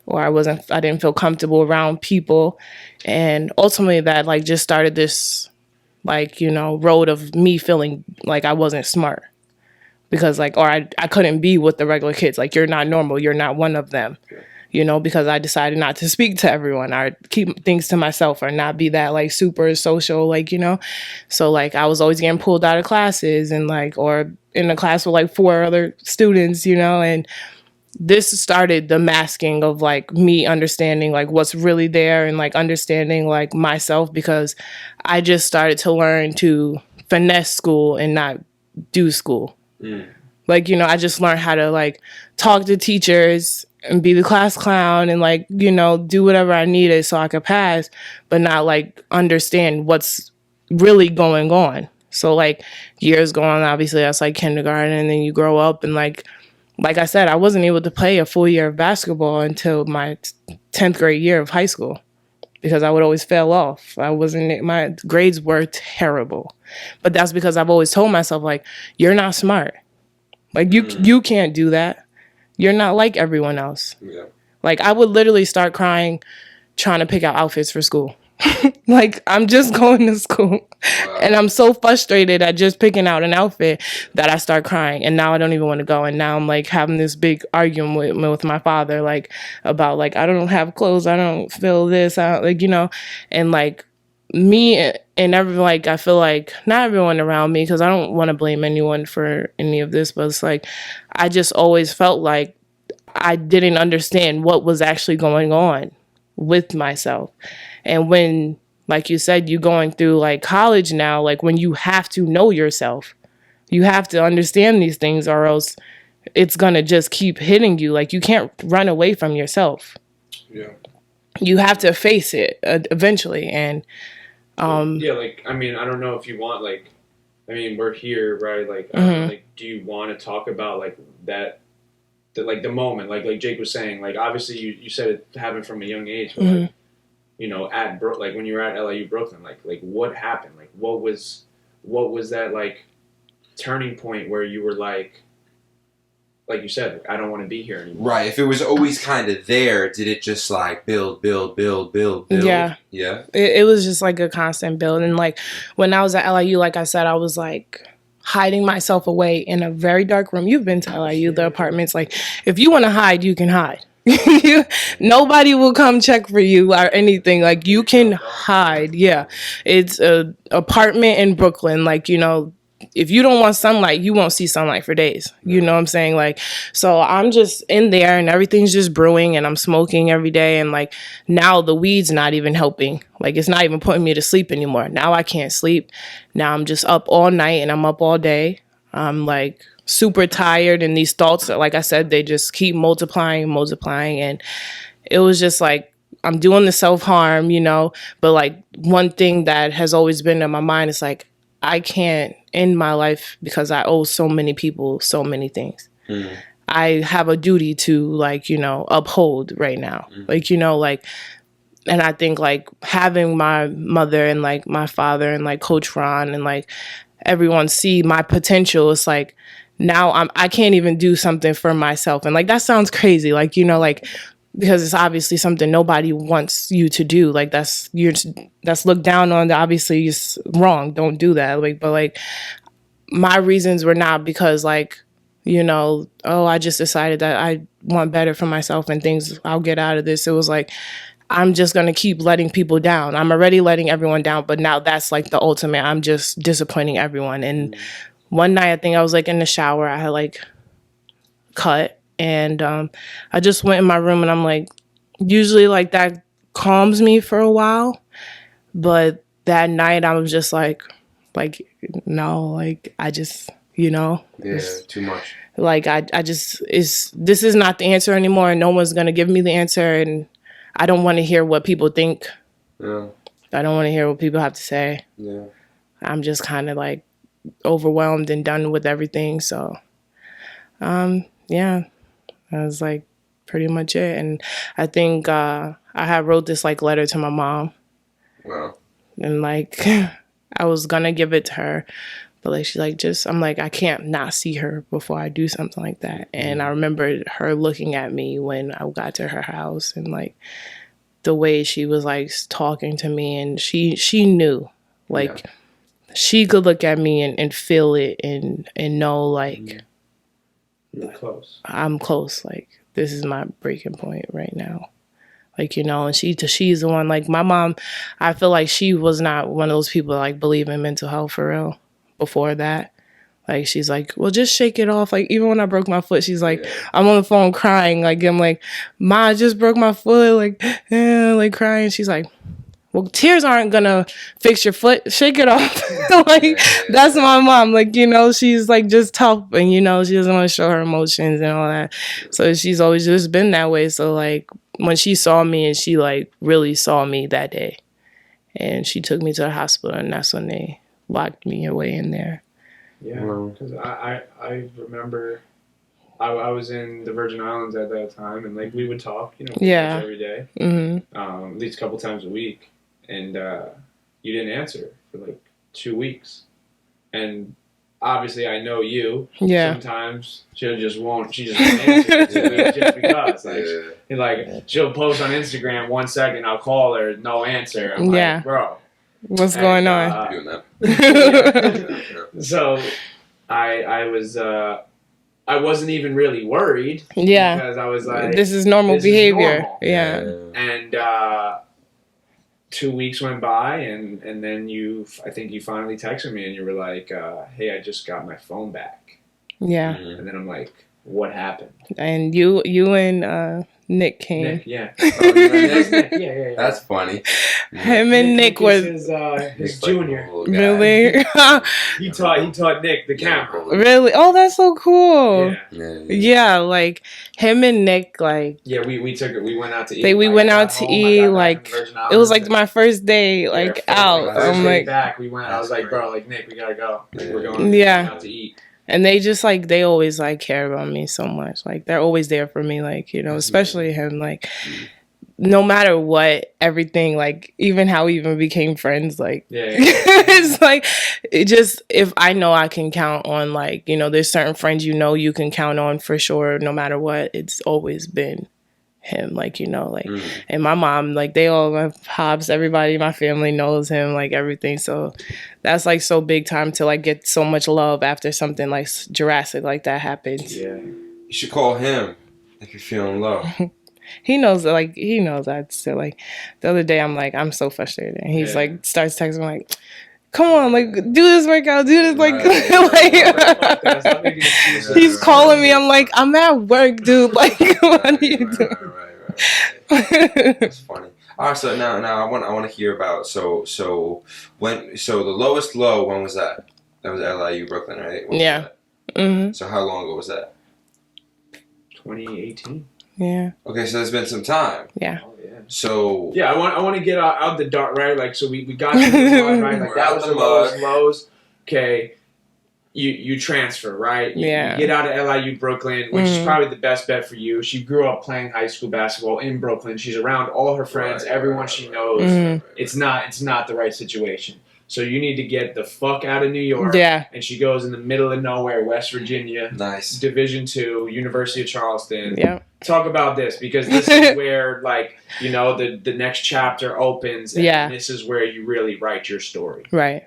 Speaker 2: or I didn't feel comfortable around people. And ultimately that, like, just started this, like, you know, road of me feeling like I wasn't smart. Because, like, or I couldn't be with the regular kids. Like, you're not normal. You're not one of them, you know, because I decided not to speak to everyone or keep things to myself or not be that, like, super social, like, you know. So, like, I was always getting pulled out of classes and, like, or in a class with, like, 4 other students, you know. And this started the masking of, like, me understanding, like, what's really there and, like, understanding, like, myself, because I just started to learn to finesse school and not do school. Like, you know, I just learned how to, like, talk to teachers and be the class clown and, like, you know, do whatever I needed so I could pass, but not, like, understand what's really going on. So, like, years go on, obviously that's, like, kindergarten, and then you grow up, and, like I said, I wasn't able to play a full year of basketball until my 10th grade year of high school, because I would always fail off. My grades were terrible. But that's because I've always told myself, like, you're not smart. Like, you can't do that. You're not like everyone else.
Speaker 3: Yeah.
Speaker 2: Like, I would literally start crying trying to pick out outfits for school. Like, I'm just going to school. Wow. And I'm so frustrated at just picking out an outfit that I start crying. And now I don't even want to go. And now I'm, like, having this big argument with my father, like, about, like, I don't have clothes. I don't feel this. Like, you know, and, like, me and everyone, like, I feel like not everyone around me, because I don't want to blame anyone for any of this, but it's like, I just always felt like I didn't understand what was actually going on with myself. And when, like you said, you going through, like, college now, like, when you have to know yourself, you have to understand these things, or else it's going to just keep hitting you. Like, you can't run away from yourself.
Speaker 3: Yeah.
Speaker 2: You have to face it eventually. And
Speaker 1: Yeah, like, I mean, I don't know if you want, like, I mean, we're here, right? Like, I don't know,
Speaker 2: Mhm.
Speaker 1: like, do you want to talk about, like, like, the moment? Like Jake was saying, like, obviously you said it happened from a young age, but,
Speaker 2: Mhm.
Speaker 1: like, you know, like, when you were at LIU Brooklyn, like, what happened? Like, what was that, like, turning point where you were like you said, I don't want to be here anymore?
Speaker 3: Right. If it was always kind of there, did it just like build?
Speaker 2: Yeah.
Speaker 3: Yeah.
Speaker 2: It was just like a constant build. And like when I was at LIU, like I said, I was like hiding myself away in a very dark room. You've been to LIU, the apartments. Like if you want to hide, you can hide. Nobody will come check for you or anything. Like you can hide. Yeah. It's a apartment in Brooklyn. Like, you know, if you don't want sunlight, you won't see sunlight for days. You know what I'm saying? Like, so I'm just in there and everything's just brewing and I'm smoking every day. And like now the weed's not even helping. Like it's not even putting me to sleep anymore. Now I can't sleep. Now I'm just up all night and I'm up all day. I'm like super tired and these thoughts, like I said, they just keep multiplying. And it was just like, I'm doing the self-harm, you know, but like one thing that has always been in my mind is like, I can't end my life because I owe so many people so many things. I have a duty to like, you know, uphold right now. Like, you know, like, and I think like having my mother and like my father and like Coach Ron and like everyone see my potential, it's like now I can't even do something for myself. And like that sounds crazy. Like, you know, like because it's obviously something nobody wants you to do. Like that's looked down on. Obviously it's wrong. Don't do that. Like, but like my reasons were not because like, you know, oh, I just decided that I want better for myself and things, I'll get out of this. It was like, I'm just going to keep letting people down. I'm already letting everyone down, but now that's like the ultimate. I'm just disappointing everyone. And one night I think I was like in the shower, I had like cut and I just went in my room and I'm like, usually like that calms me for a while. But that night I was just like, no, like I just, you know,
Speaker 3: Yeah, too much.
Speaker 2: like I just this is not the answer anymore and no one's gonna give me the answer and I don't want to hear what people think.
Speaker 3: Yeah.
Speaker 2: I don't want to hear what people have to say.
Speaker 3: Yeah.
Speaker 2: I'm just kind of like overwhelmed and done with everything. So yeah, that was like pretty much it. And I think I had wrote this like letter to my mom.
Speaker 3: Wow.
Speaker 2: And like I was gonna give it to her, but like she's like, just I'm like, I can't not see her before I do something like that. And I remember her looking at me when I got to her house and like the way she was like talking to me and she knew like she could look at me and feel it and know like
Speaker 1: You're close.
Speaker 2: I'm close, like this is my breaking point right now. Like, you know, and she's the one, like my mom, I feel like she was not one of those people that like believe in mental health for real before that. Like, she's like, well, just shake it off. Like, even when I broke my foot, she's like, I'm on the phone crying. Like, I'm like, Ma, I just broke my foot. Like, like crying. She's like, well, tears aren't gonna fix your foot. Shake it off. Like, that's my mom. Like, you know, she's like just tough and, you know, she doesn't want to show her emotions and all that. So she's always just been that way. So, like, when she saw me and she, like, really saw me that day and she took me to the hospital and that's when they locked me away in there.
Speaker 1: Yeah, because I remember I was in the Virgin Islands at that time, and like we would talk, you know, pretty much every day, at least a couple times a week, and you didn't answer for like 2 weeks, and obviously I know you.
Speaker 2: Yeah.
Speaker 1: Sometimes she just won't answer for 2 weeks just because like she'll post on Instagram 1 second, I'll call her, no answer. I'm like, bro.
Speaker 2: What's going on?
Speaker 3: Doing that.
Speaker 1: So I was I wasn't even really worried.
Speaker 2: Yeah.
Speaker 1: Because I was like,
Speaker 2: this is normal behavior.
Speaker 1: Normal.
Speaker 2: Yeah.
Speaker 1: And 2 weeks went by and then I think you finally texted me and you were like, hey, I just got my phone back.
Speaker 2: Yeah.
Speaker 1: And then I'm like, what happened?
Speaker 2: And you and Nick came.
Speaker 4: Nick, yeah.
Speaker 3: Oh, you know
Speaker 4: Nick,
Speaker 3: Nick?
Speaker 4: yeah.
Speaker 3: That's funny.
Speaker 2: Him and Nick
Speaker 4: was
Speaker 2: was
Speaker 4: his junior.
Speaker 2: really,
Speaker 4: He taught Nick the camera.
Speaker 2: really. Oh, that's so cool.
Speaker 4: Yeah.
Speaker 2: Yeah, like him and Nick, like
Speaker 4: Yeah, we went out to eat.
Speaker 2: we went out to eat. Like it was like my first day, like out. I'm like,
Speaker 4: back. We went. I was like, bro, like Nick, we gotta go. We're going. Out to eat.
Speaker 2: And they just like they always like care about me so much. Like they're always there for me. Like especially him. Like no matter what, everything. Like even how we even became friends. Like it's like it just if I know I can count on like there's certain friends you can count on for sure. No matter what, it's always been him. Like and my mom, like they all my pops, everybody in my family knows him. Like everything. So that's like so big time to like get so much love after something like Jurassic like that happens.
Speaker 4: Yeah,
Speaker 3: you should call him if you're feeling low.
Speaker 2: He knows that still. Like the other day I'm so frustrated and he's like starts texting me like, come on, like do this workout, do this like he's calling me. I'm like, I'm at work, dude. Like what are you doing?
Speaker 3: Right. That's funny. All right, so now I want to hear about so the lowest low, when was that? That was LIU Brooklyn, right?
Speaker 2: Yeah. Mm-hmm.
Speaker 3: So how long ago was that?
Speaker 4: 2018.
Speaker 2: Yeah.
Speaker 3: Okay, so there's been some time.
Speaker 2: Yeah.
Speaker 4: Oh, yeah.
Speaker 3: So
Speaker 4: yeah, I want to get out the dark, right? Like so we got to the mud, right? Like that was the lowest lows. Okay. You transfer, right? You get out of LIU Brooklyn, which is probably the best bet for you. She grew up playing high school basketball in Brooklyn. She's around all her friends, everyone she knows. It's not the right situation. So you need to get the fuck out of New York.
Speaker 2: Yeah.
Speaker 4: And she goes in the middle of nowhere, West Virginia.
Speaker 3: Nice.
Speaker 4: Division II, University of Charleston.
Speaker 2: Yeah.
Speaker 4: Talk about this because this is where the next chapter opens. And this is where you really write your story.
Speaker 2: Right.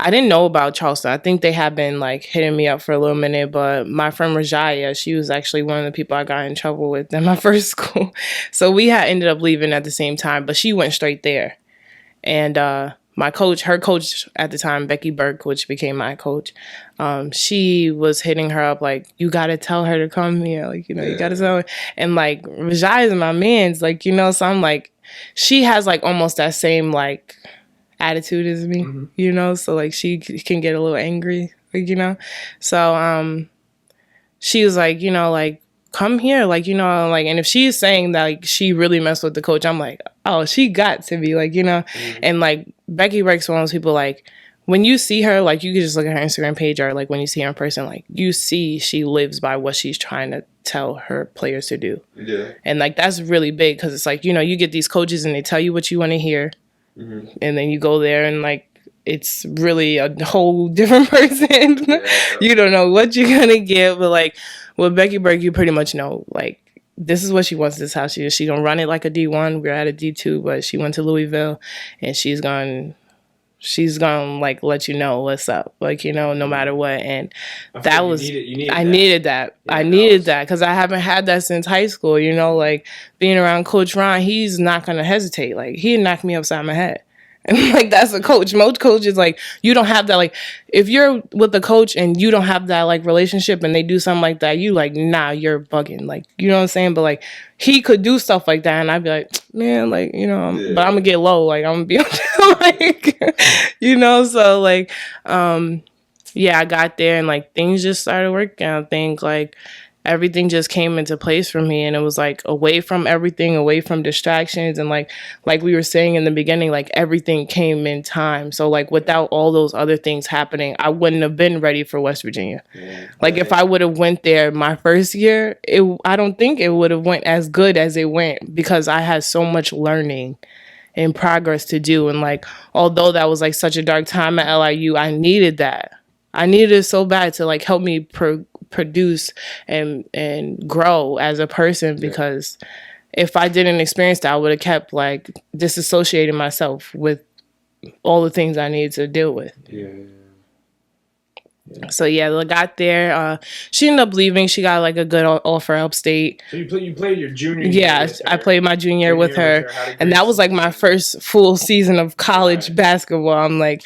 Speaker 2: I didn't know about Charleston. I think they had been like hitting me up for a little minute, but my friend Rajaya, she was actually one of the people I got in trouble with in my first school. So we had ended up leaving at the same time, but she went straight there. And her coach at the time, Becky Burke, which became my coach, she was hitting her up like, you got to tell her to come here. Like, you got to tell her. And like, Rajaya's my man's, like, so I'm like, she has like almost that same like attitude as me, so like she can get a little angry, like, so she was like, like come here, like, like, and if she's saying that like she really messed with the coach, I'm like, oh, she got to be like, and like Becky Burke's one of those people, like when you see her, like you can just look at her Instagram page, or like when you see her in person, like you see she lives by what she's trying to tell her players to do.
Speaker 3: Yeah. And
Speaker 2: like that's really big because it's like, you get these coaches and they tell you what you want to hear. And then you go there and like it's really a whole different person. You don't know what you're gonna get, but like with Becky Burke, you pretty much know like this is what she wants. This is how she is. She gonna run it like a D1. We're at a D2, but she went to Louisville, and she's gonna like let you know what's up, like no matter what. And that was I needed that. Yeah, I needed that because I haven't had that since high school. Like being around Coach Ron, he's not gonna hesitate. Like he'd knock me upside my head. And like that's a coach. Most coaches like you don't have that. Like if you're with a coach and you don't have that like relationship and they do something like that, you like nah, you're bugging. Like you know what I'm saying. But like he could do stuff like that, and I'd be like, man, like but I'm gonna get low. Like I'm gonna be like So like I got there and like things just started working. I think like everything just came into place for me, and it was like away from everything, away from distractions, and like we were saying in the beginning, like everything came in time. So like without all those other things happening, I wouldn't have been ready for West Virginia. Like if I would have went there my first year, I don't think it would have went as good as it went because I had so much learning and progress to do. And like although that was like such a dark time at LIU, I needed that. I needed it so bad to like help me produce and grow as a person, because if I didn't experience that, I would have kept like disassociating myself with all the things I needed to deal with. So I got there. She ended up leaving. She got like a good offer upstate.
Speaker 4: So you played your junior year.
Speaker 2: Yeah, I played my junior year with her, and that was like my first full season of college basketball. I'm like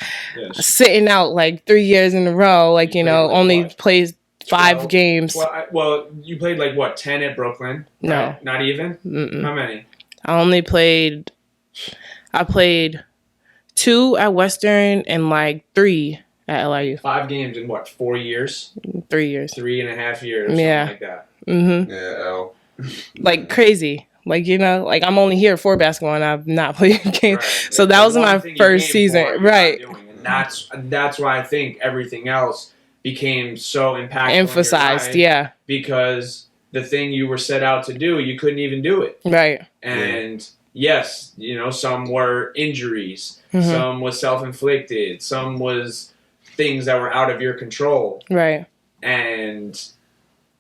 Speaker 2: sitting out like 3 years in a row, like only played 5 games.
Speaker 4: Well, you played like what, 10 at Brooklyn?
Speaker 2: No,
Speaker 4: right? Not even.
Speaker 2: Mm-mm.
Speaker 4: How many?
Speaker 2: I played 2 at Western and like 3 at LIU.
Speaker 4: 5 games in what, 4 years?
Speaker 2: 3 years.
Speaker 4: 3.5 years. Something like that.
Speaker 2: Mm-hmm.
Speaker 3: Yeah.
Speaker 2: Like crazy. Like, you know, like I'm only here for basketball and I've not played a game.
Speaker 4: Right.
Speaker 2: So that was my first season. Right.
Speaker 4: And that's why I think everything else became so impactful.
Speaker 2: Emphasized, yeah.
Speaker 4: Because the thing you were set out to do, you couldn't even do it.
Speaker 2: Right.
Speaker 4: And yes, you know, some were injuries, some was self-inflicted, some was things that were out of your control.
Speaker 2: Right.
Speaker 4: And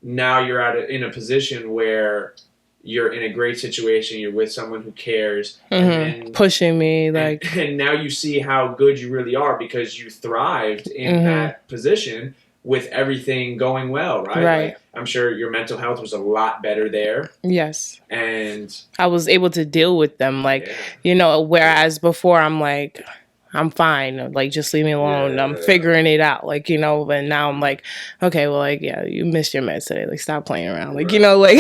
Speaker 4: now you're in a position where you're in a great situation. You're with someone who cares, and
Speaker 2: pushing me, like,
Speaker 4: and now you see how good you really are because you thrived in that position with everything going well, right?
Speaker 2: Right.
Speaker 4: Like, I'm sure your mental health was a lot better there.
Speaker 2: Yes.
Speaker 4: And
Speaker 2: I was able to deal with them, like, you know, whereas before I'm like, I'm fine. Like, just leave me alone. I'm figuring it out. Like, you know, but now I'm like, okay, well, like, yeah, you missed your meds today. Like, stop playing around. Like, you know, like,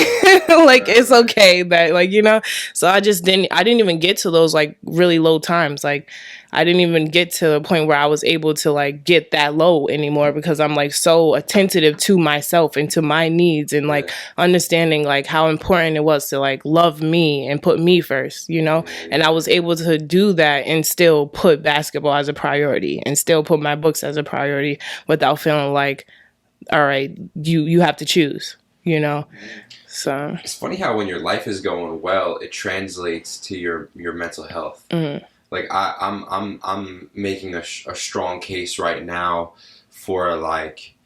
Speaker 2: like, it's okay that, like, you know, so I didn't even get to those, like, really low times. Like, I didn't even get to the point where I was able to, like, get that low anymore because I'm, like, so attentive to myself and to my needs and, like, understanding, like, how important it was to, like, love me and put me first, you know? And I was able to do that and still put basketball as a priority and still put my books as a priority without feeling like, all right, you have to choose, you know? So
Speaker 3: it's funny how when your life is going well, it translates to your mental health. Like I'm making a strong case right now for like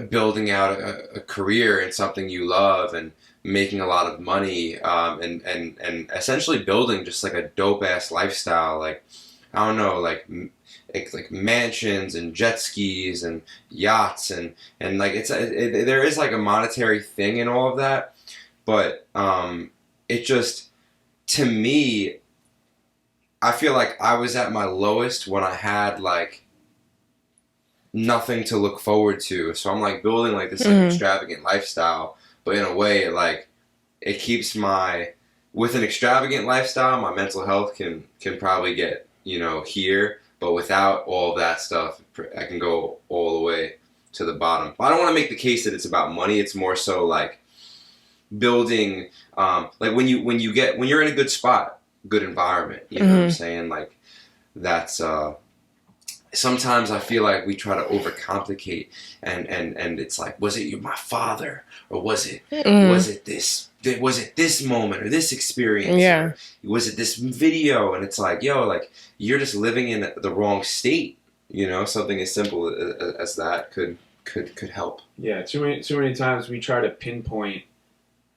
Speaker 3: building out a career in something you love and making a lot of money, and essentially building just like a dope ass lifestyle. Like, I don't know, like mansions and jet skis and yachts and like there is like a monetary thing in all of that, but it just, to me, I feel like I was at my lowest when I had like nothing to look forward to. So I'm like building like this like extravagant lifestyle, but in a way it keeps with an extravagant lifestyle, my mental health can probably get, you know, here, but without all of that stuff, I can go all the way to the bottom. But I don't want to make the case that it's about money. It's more so like building, like when you're in a good spot, good environment, you know what I'm saying? Like, that's sometimes I feel like we try to overcomplicate and it's like, was it my father, or was it this moment or this experience, or was it this video? And it's like, yo, like, you're just living in the wrong state, you know? Something as simple as that could help.
Speaker 4: Yeah, too many times we try to pinpoint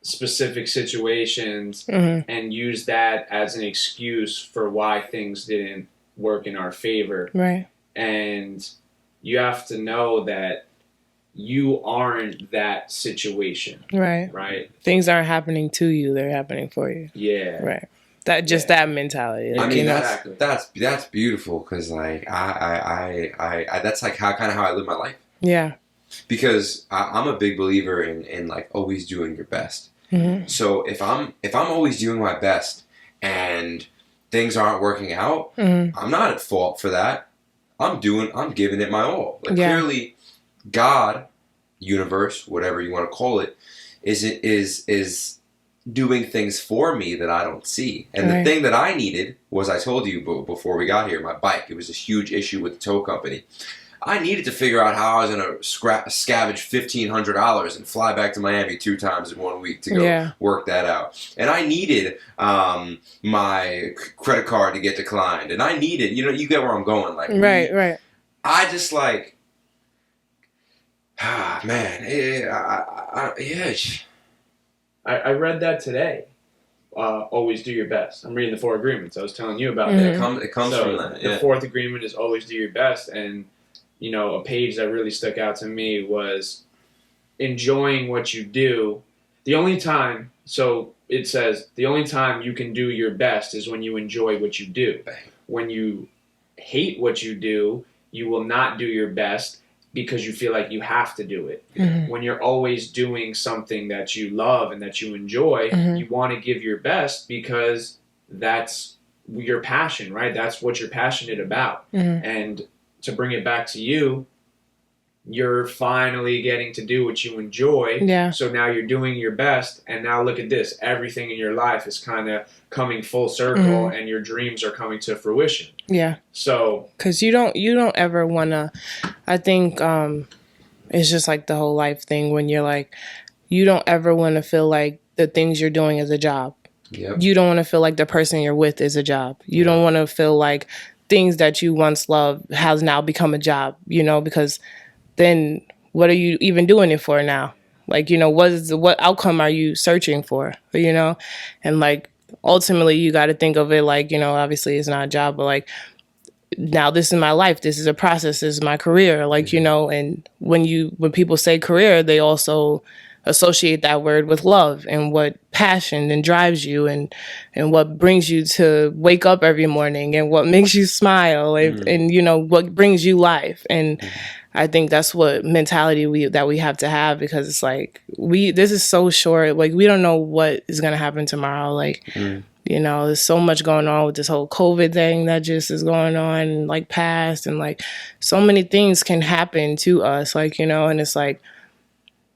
Speaker 4: specific situations and use that as an excuse for why things didn't work in our favor.
Speaker 2: Right.
Speaker 4: And you have to know that you aren't that situation. Right. Right.
Speaker 2: Things aren't happening to you, they're happening for you.
Speaker 4: Yeah.
Speaker 2: Right. That mentality. Like,
Speaker 3: I mean, that's beautiful, because like I that's like how I live my life. Yeah. Because I'm a big believer in like always doing your best. So if I'm always doing my best and things aren't working out, I'm not at fault for that. I'm giving it my all. Like, clearly, God, universe, whatever you want to call it, is doing things for me that I don't see. And the thing that I needed was, I told you before we got here, my bike. It was a huge issue with the tow company. I needed to figure out how I was going to scavenge $1,500 and fly back to Miami 2 times in 1 week to go work that out. And I needed my credit card to get declined. And I needed, you know, you get where I'm going. Like, right. I just like, man,
Speaker 4: I read that today. Always do your best. I'm reading the 4 agreements. I was telling you about that.
Speaker 3: It comes from that.
Speaker 4: The 4th agreement is always do your best. And, you know, a page that really stuck out to me was enjoying what you do. The only time, so it says, the only time you can do your best is when you enjoy what you do. When you hate what you do, you will not do your best, because you feel like you have to do it. When you're always doing something that you love and that you enjoy, you want to give your best because that's your passion, right? That's what you're passionate about. And to bring it back to you, you're finally getting to do what you enjoy.
Speaker 2: Yeah.
Speaker 4: So now you're doing your best, and now look at this. Everything in your life is kind of coming full circle, and your dreams are coming to fruition.
Speaker 2: Yeah.
Speaker 4: So,
Speaker 2: because you don't ever want to, I think it's just like the whole life thing when you're like, you don't ever want to feel like the things you're doing is a job.
Speaker 3: Yep.
Speaker 2: You don't want to feel like the person you're with is a job. You don't want to feel like things that you once loved has now become a job, because then what are you even doing it for now? Like, what outcome are you searching for, And like, ultimately you got to think of it like, obviously it's not a job, but like, now this is my life. This is a process. This is my career. Like, and when people say career, they also associate that word with love and what passion and drives you and what brings you to wake up every morning and what makes you smile and what brings you life. And I think that's what mentality that we have to have, because it's like this is so short. Like, we don't know what is gonna happen tomorrow. Like, there's so much going on with this whole COVID thing that just is going on, like past, and like so many things can happen to us. Like, and it's like,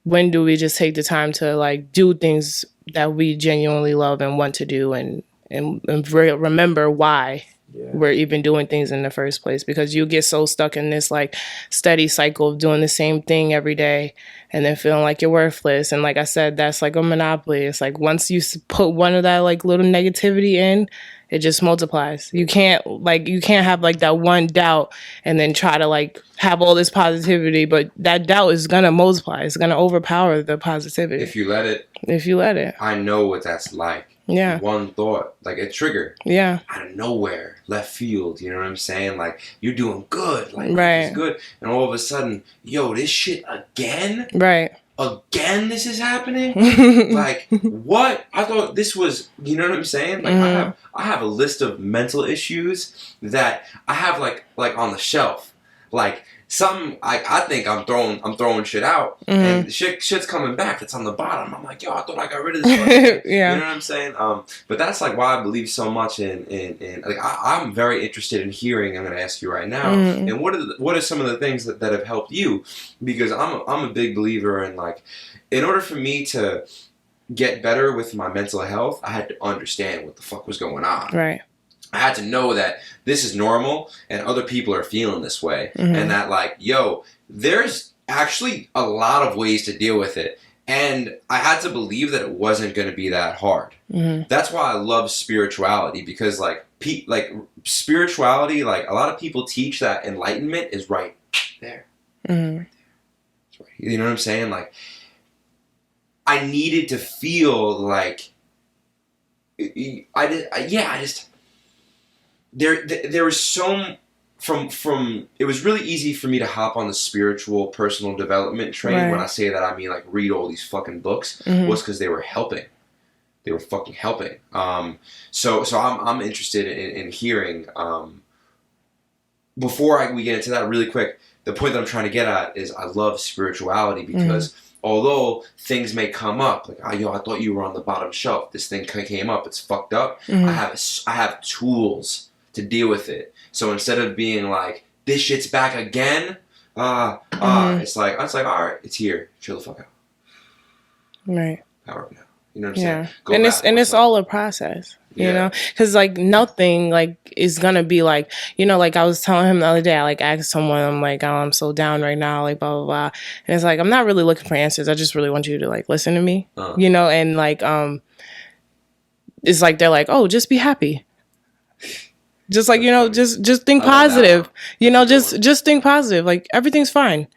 Speaker 2: when do we just take the time to like do things that we genuinely love and want to do, and remember why we're even doing things in the first place? Because you get so stuck in this like steady cycle of doing the same thing every day and then feeling like you're worthless. And like I said, that's like a monopoly. It's like once you put one of that like little negativity in, it just multiplies. You can't have like that one doubt and then try to like have all this positivity, but that doubt is gonna multiply. It's gonna overpower the positivity.
Speaker 3: If you let it.
Speaker 2: I
Speaker 3: know what that's like.
Speaker 2: Yeah.
Speaker 3: One thought, like a trigger.
Speaker 2: Yeah.
Speaker 3: Out of nowhere, left field. You know what I'm saying? Like, you're doing good. Like,
Speaker 2: right.
Speaker 3: It's good. And all of a sudden, yo, this shit again?
Speaker 2: Right.
Speaker 3: Again, this is happening? Like, what? I thought this was, you know what I'm saying? Like, I have a list of mental issues that I have like on the shelf. Like, something I think I'm throwing shit out, and shit's coming back. It's on the bottom. I'm like, yo, I thought I got rid of this one.
Speaker 2: Yeah.
Speaker 3: You know what I'm saying? But that's like why I believe so much in like I'm very interested in hearing. I'm gonna ask you right now. And what are some of the things that have helped you? Because I'm a big believer in, like, in order for me to get better with my mental health, I had to understand what the fuck was going on.
Speaker 2: Right.
Speaker 3: I had to know that this is normal and other people are feeling this way. And that, like, yo, there's actually a lot of ways to deal with it. And I had to believe that it wasn't going to be that hard. That's why I love spirituality, because like spirituality, like a lot of people teach that enlightenment is right there. Right. You know what I'm saying? Like, I needed to feel like there was some from it was really easy for me to hop on the spiritual personal development train. Right. When I say that, I mean like read all these fucking books, was because they were helping. They were fucking helping. So I'm interested in hearing. Before we get into that really quick, the point that I'm trying to get at is I love spirituality because although things may come up, like, I thought you were on the bottom shelf. This thing came up. It's fucked up. I have tools to deal with it. So instead of being like, this shit's back again, it's like, all right, it's here. Chill the fuck out.
Speaker 2: Right.
Speaker 3: Power up now. You know what I'm saying?
Speaker 2: It's all a process, you know? Because, like, nothing, like, is going to be, like, like I was telling him the other day, I, like, asked someone, I'm like, oh, I'm so down right now, like, blah, blah, blah. And it's like, I'm not really looking for answers. I just really want you to, like, listen to me, And, like, it's like, they're like, oh, just be happy. Just, like, just think positive. Just think positive. Like, everything's fine.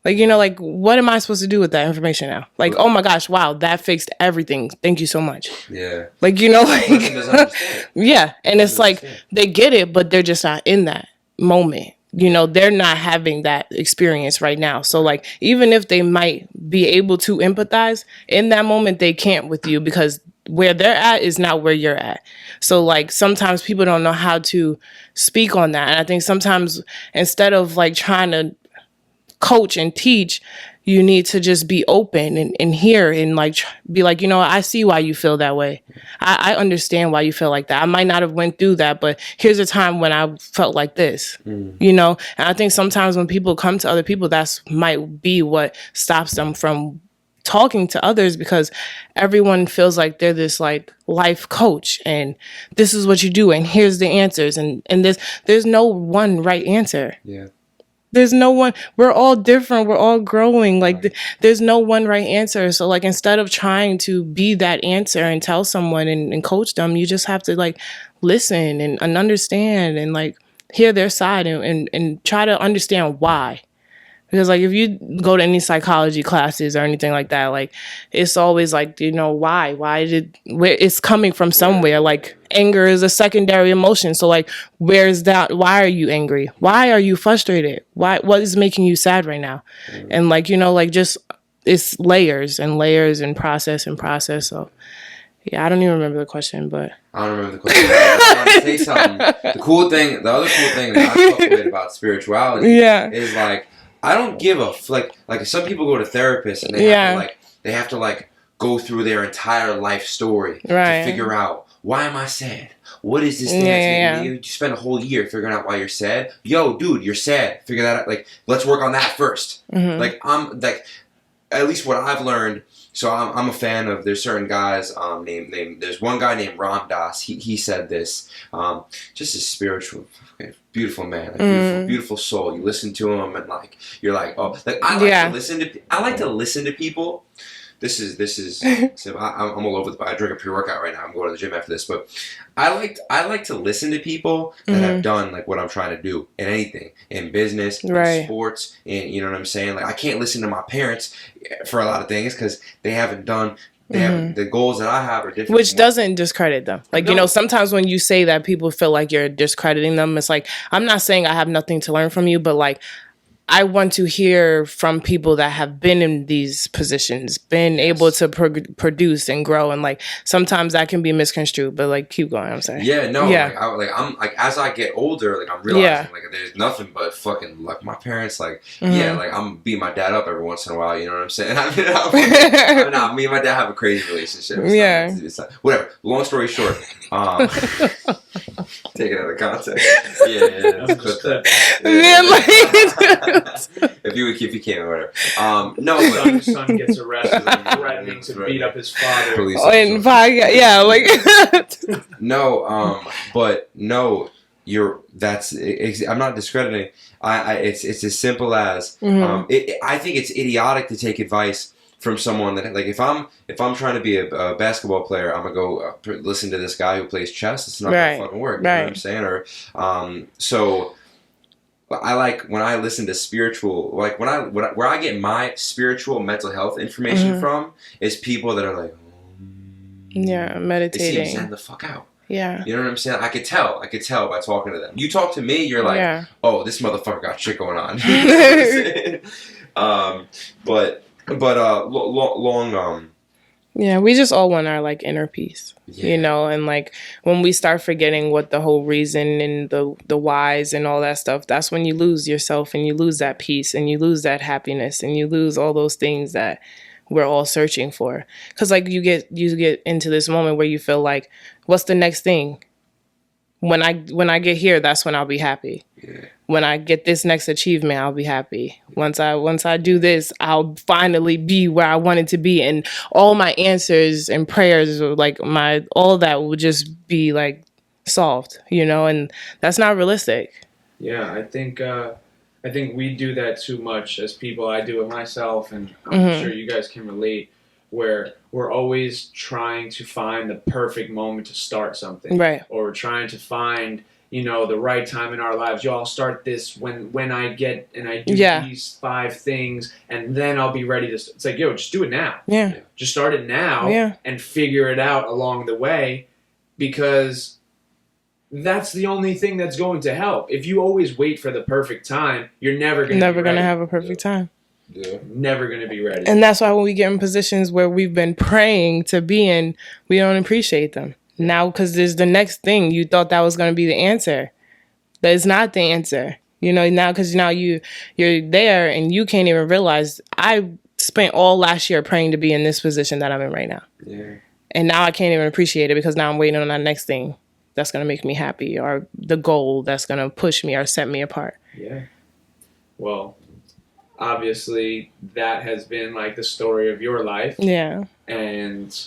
Speaker 2: Like, like, what am I supposed to do with that information now? Like, oh my gosh, wow, that fixed everything. Thank you so much.
Speaker 3: Yeah.
Speaker 2: Like, like, yeah. And it's like, they get it, but they're just not in that moment. They're not having that experience right now. So, like, even if they might be able to empathize, in that moment, they can't with you because where they're at is not where you're at. So, like, sometimes people don't know how to speak on that. And I think sometimes instead of, like, trying to coach and teach, you need to just be open and hear and like be like, I see why you feel that way. I understand why you feel like that. I might not have went through that, but here's a time when I felt like this, And I think sometimes when people come to other people, that's might be what stops them from talking to others, because everyone feels like they're this like life coach and this is what you do and here's the answers and there's no one right answer.
Speaker 3: Yeah.
Speaker 2: There's no one. We're all different. We're all growing. Like there's no one right answer. So like instead of trying to be that answer and tell someone and coach them, you just have to like listen and understand and like hear their side and try to understand why. Because like if you go to any psychology classes or anything like that, like it's always like, why where it's coming from somewhere. Like anger is a secondary emotion. So like where's that? Why are you angry? Why are you frustrated? What is making you sad right now? And like, like just it's layers and layers and process. So yeah, I don't even remember the question, but
Speaker 3: I don't remember the question. I want to say something. The other cool thing that I talk with about spirituality is like, I don't give a like some people go to therapists and they have to go through their entire life story to figure out, why am I sad? What is this thing that's making me? You spend a whole year figuring out why you're sad. Yo, dude, you're sad. Figure that out. Like, let's work on that first. Like, I'm like, at least what I've learned. So I'm a fan of. There's certain guys. There's one guy named Ram Dass. He said this. Just a spiritual, beautiful man, beautiful soul. You listen to him and like you're like, oh, like I like to listen to people. This is. So I'm all over the. I drink a pre-workout right now. I'm going to the gym after this, but I like to listen to people that have done like what I'm trying to do in anything, in business, in sports, and you know what I'm saying. Like I can't listen to my parents for a lot of things because they haven't done. They have the goals that I have are different.
Speaker 2: Which doesn't discredit them. Like, sometimes when you say that, people feel like you're discrediting them. It's like, I'm not saying I have nothing to learn from you, but like, I want to hear from people that have been in these positions, been able to produce and grow. And like, sometimes that can be misconstrued, but like, keep going. I'm sorry.
Speaker 3: Yeah, no. Yeah. I'm like, as I get older, like I'm realizing like there's nothing but fucking like my parents, like, like I'm beating my dad up every once in a while. You know what I'm saying? I mean, me and my dad have a crazy relationship. It's not, whatever. Long story short, take it out of context. If you can, or whatever. No,
Speaker 4: but his son gets arrested for threatening to beat up his father.
Speaker 3: But no, I'm not discrediting. It's as simple as I think it's idiotic to take advice from someone that like if I'm trying to be a basketball player, I'm gonna go listen to this guy who plays chess. It's not gonna fucking work. You know what I'm saying? Or so. I like when I listen to spiritual, like where I get my spiritual mental health information from is people that are like,
Speaker 2: meditating.
Speaker 3: They seem zen the fuck out.
Speaker 2: Yeah.
Speaker 3: You know what I'm saying? I could tell by talking to them. You talk to me, you're like, oh, this motherfucker got shit going on. You know what I'm saying?
Speaker 2: Yeah, we just all want our like inner peace, and like when we start forgetting what the whole reason and the whys and all that stuff, that's when you lose yourself and you lose that peace and you lose that happiness and you lose all those things that we're all searching for. Because like you get into this moment where you feel like, what's the next thing? When I get here, that's when I'll be happy. Yeah. When I get this next achievement, I'll be happy. Once I do this, I'll finally be where I wanted to be, and all my answers and prayers, like all that will just be like solved, and that's not realistic.
Speaker 4: Yeah, I think we do that too much as people. I do it myself, and I'm sure you guys can relate. Where we're always trying to find the perfect moment to start something,
Speaker 2: right?
Speaker 4: Or we're trying to find, the right time in our lives. Yo, I'll start this when I get and I do these 5 things, and then I'll be ready to. It's like, yo, just do it now.
Speaker 2: Yeah,
Speaker 4: just start it now, and figure it out along the way, because that's the only thing that's going to help. If you always wait for the perfect time, you're never going to
Speaker 2: have a perfect time.
Speaker 4: Yeah. Never going to be ready.
Speaker 2: And that's why when we get in positions where we've been praying to be in, we don't appreciate them. Now, because there's the next thing. You thought that was going to be the answer. That is not the answer. You know, now because now you're there and you can't even realize I spent all last year praying to be in this position that I'm in right now.
Speaker 3: Yeah.
Speaker 2: And now I can't even appreciate it because now I'm waiting on that next thing that's going to make me happy or the goal that's going to push me or set me apart.
Speaker 4: Yeah. Well, obviously that has been like the story of your life.
Speaker 2: Yeah.
Speaker 4: And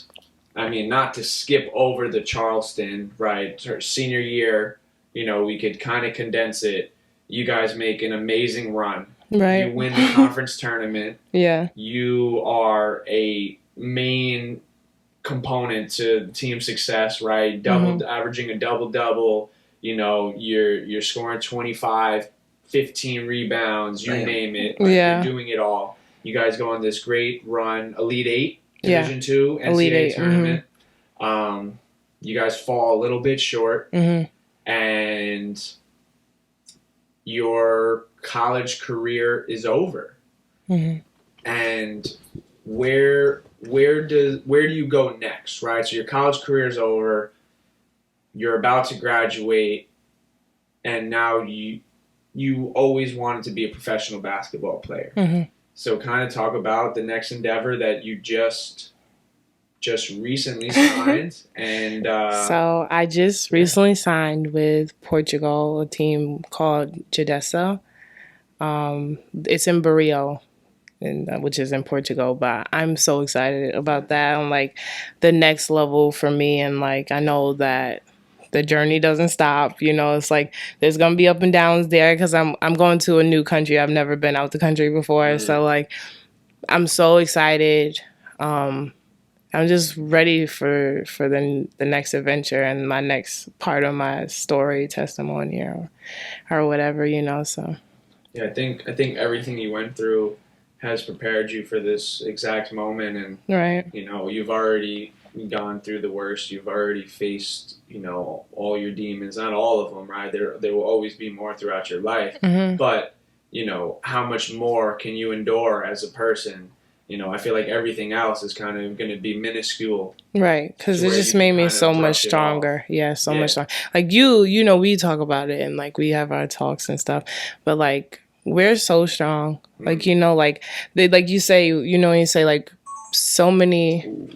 Speaker 4: I mean, not to skip over the Charleston, right? Senior year, you know, we could kind of condense it. You guys make an amazing run.
Speaker 2: Right.
Speaker 4: You win the conference tournament.
Speaker 2: Yeah.
Speaker 4: You are a main component to team success, right? Averaging a double-double. You know, you're scoring 25, 15 rebounds, you name it. Like,
Speaker 2: yeah.
Speaker 4: You're doing it all. You guys go on this great run, Elite Eight,
Speaker 2: yeah.
Speaker 4: Division II, NCAA tournament. You guys fall a little bit short, and your college career is over. And where do you go next, right? So your college career is over. You're about to graduate, and now you always wanted to be a professional basketball player. So kind of talk about the next endeavor that you just recently signed. And
Speaker 2: so I just recently signed with Portugal, a team called Jadessa. It's in Barrio, which is in Portugal, but I'm so excited about that. I'm like the next level for me, and like I know that the journey doesn't stop. You know, it's like there's gonna be up and downs there because I'm going to a new country. I've never been out the country before, so like I'm so excited. I'm just ready for the next adventure and my next part of my story, testimony, or whatever, you know. So
Speaker 4: yeah, I think everything you went through has prepared you for this exact moment, and
Speaker 2: right.
Speaker 4: You know, you've already gone through the worst. You've already faced, you know, all your demons. Not all of them, right? There will always be more throughout your life, but you know, how much more can you endure as a person? You know, I feel like everything else is kind of going to be minuscule.
Speaker 2: Right, because it just made me so much stronger. Yeah, so much stronger. Like you know, we talk about it and like we have our talks and stuff, but like we're so strong. Like, you know, like they, like you say, you know, you say like so many.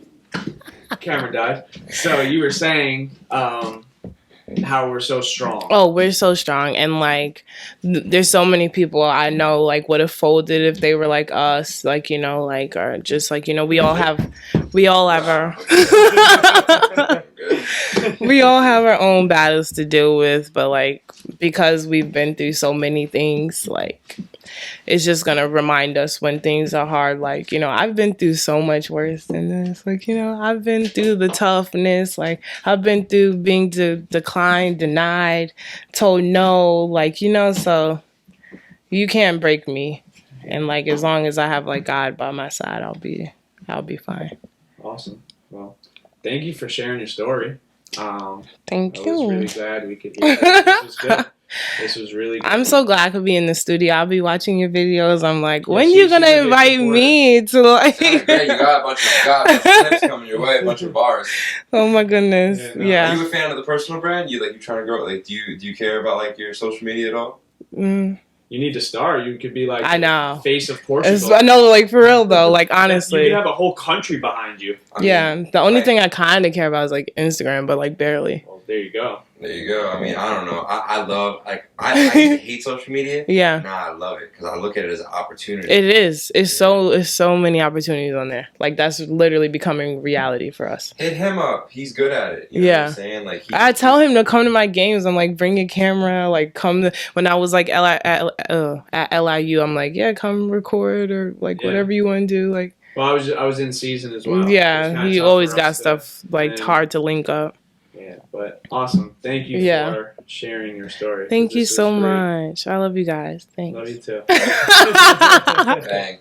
Speaker 4: Camera died. So you were saying how we're so strong.
Speaker 2: Oh, we're so strong, and like there's so many people I know like would have folded if they were like us, like, you know, like, or just like, you know, we all have our we all have our own battles to deal with, but like because we've been through so many things, like it's just gonna remind us when things are hard. Like, you know, I've been through so much worse than this. Like, you know, I've been through the toughness. Like, I've been through being declined, denied, told no. Like, you know, so you can't break me. And like, as long as I have like God by my side, I'll be fine.
Speaker 4: Awesome. Well, thank you for sharing your story.
Speaker 2: Thank you.
Speaker 4: I was really glad we could hear that. This was good. This was really good.
Speaker 2: I'm so glad I could be in the studio. I'll be watching your videos. I'm like, when you gonna invite me to like?
Speaker 3: Great, you got a bunch of tips coming your way, a bunch of bars.
Speaker 2: Oh my goodness, yeah.
Speaker 3: Are you a fan of the personal brand? You trying to grow? Like, do you care about like your social media at all?
Speaker 4: You need to start. You could be like
Speaker 2: the
Speaker 4: face of Portugal.
Speaker 2: I know, like for real though. Like honestly,
Speaker 4: you could have a whole country behind you.
Speaker 2: I mean, the only thing I kind of care about is like Instagram, but like barely.
Speaker 4: Well, there you go.
Speaker 3: There you go. I mean, I don't know. I love, like, I used to hate social media.
Speaker 2: Yeah.
Speaker 3: Nah, I love it because I look at it as an opportunity.
Speaker 2: It is. It's so many opportunities on there. Like, that's literally becoming reality for us.
Speaker 3: Hit him up. He's good at it. You know what I'm saying? Like,
Speaker 2: I tell him to come to my games. I'm like, bring your camera. Like, come to, when I was like at LIU, I'm like, yeah, come record or like whatever you want to do. Like,
Speaker 4: well, I was in season as well.
Speaker 2: Yeah, he always got stuff like hard to link up.
Speaker 4: Yeah, but awesome. Thank you for sharing your story.
Speaker 2: Thank you so much. I love you guys. Thanks.
Speaker 4: Love you too.
Speaker 3: Dang.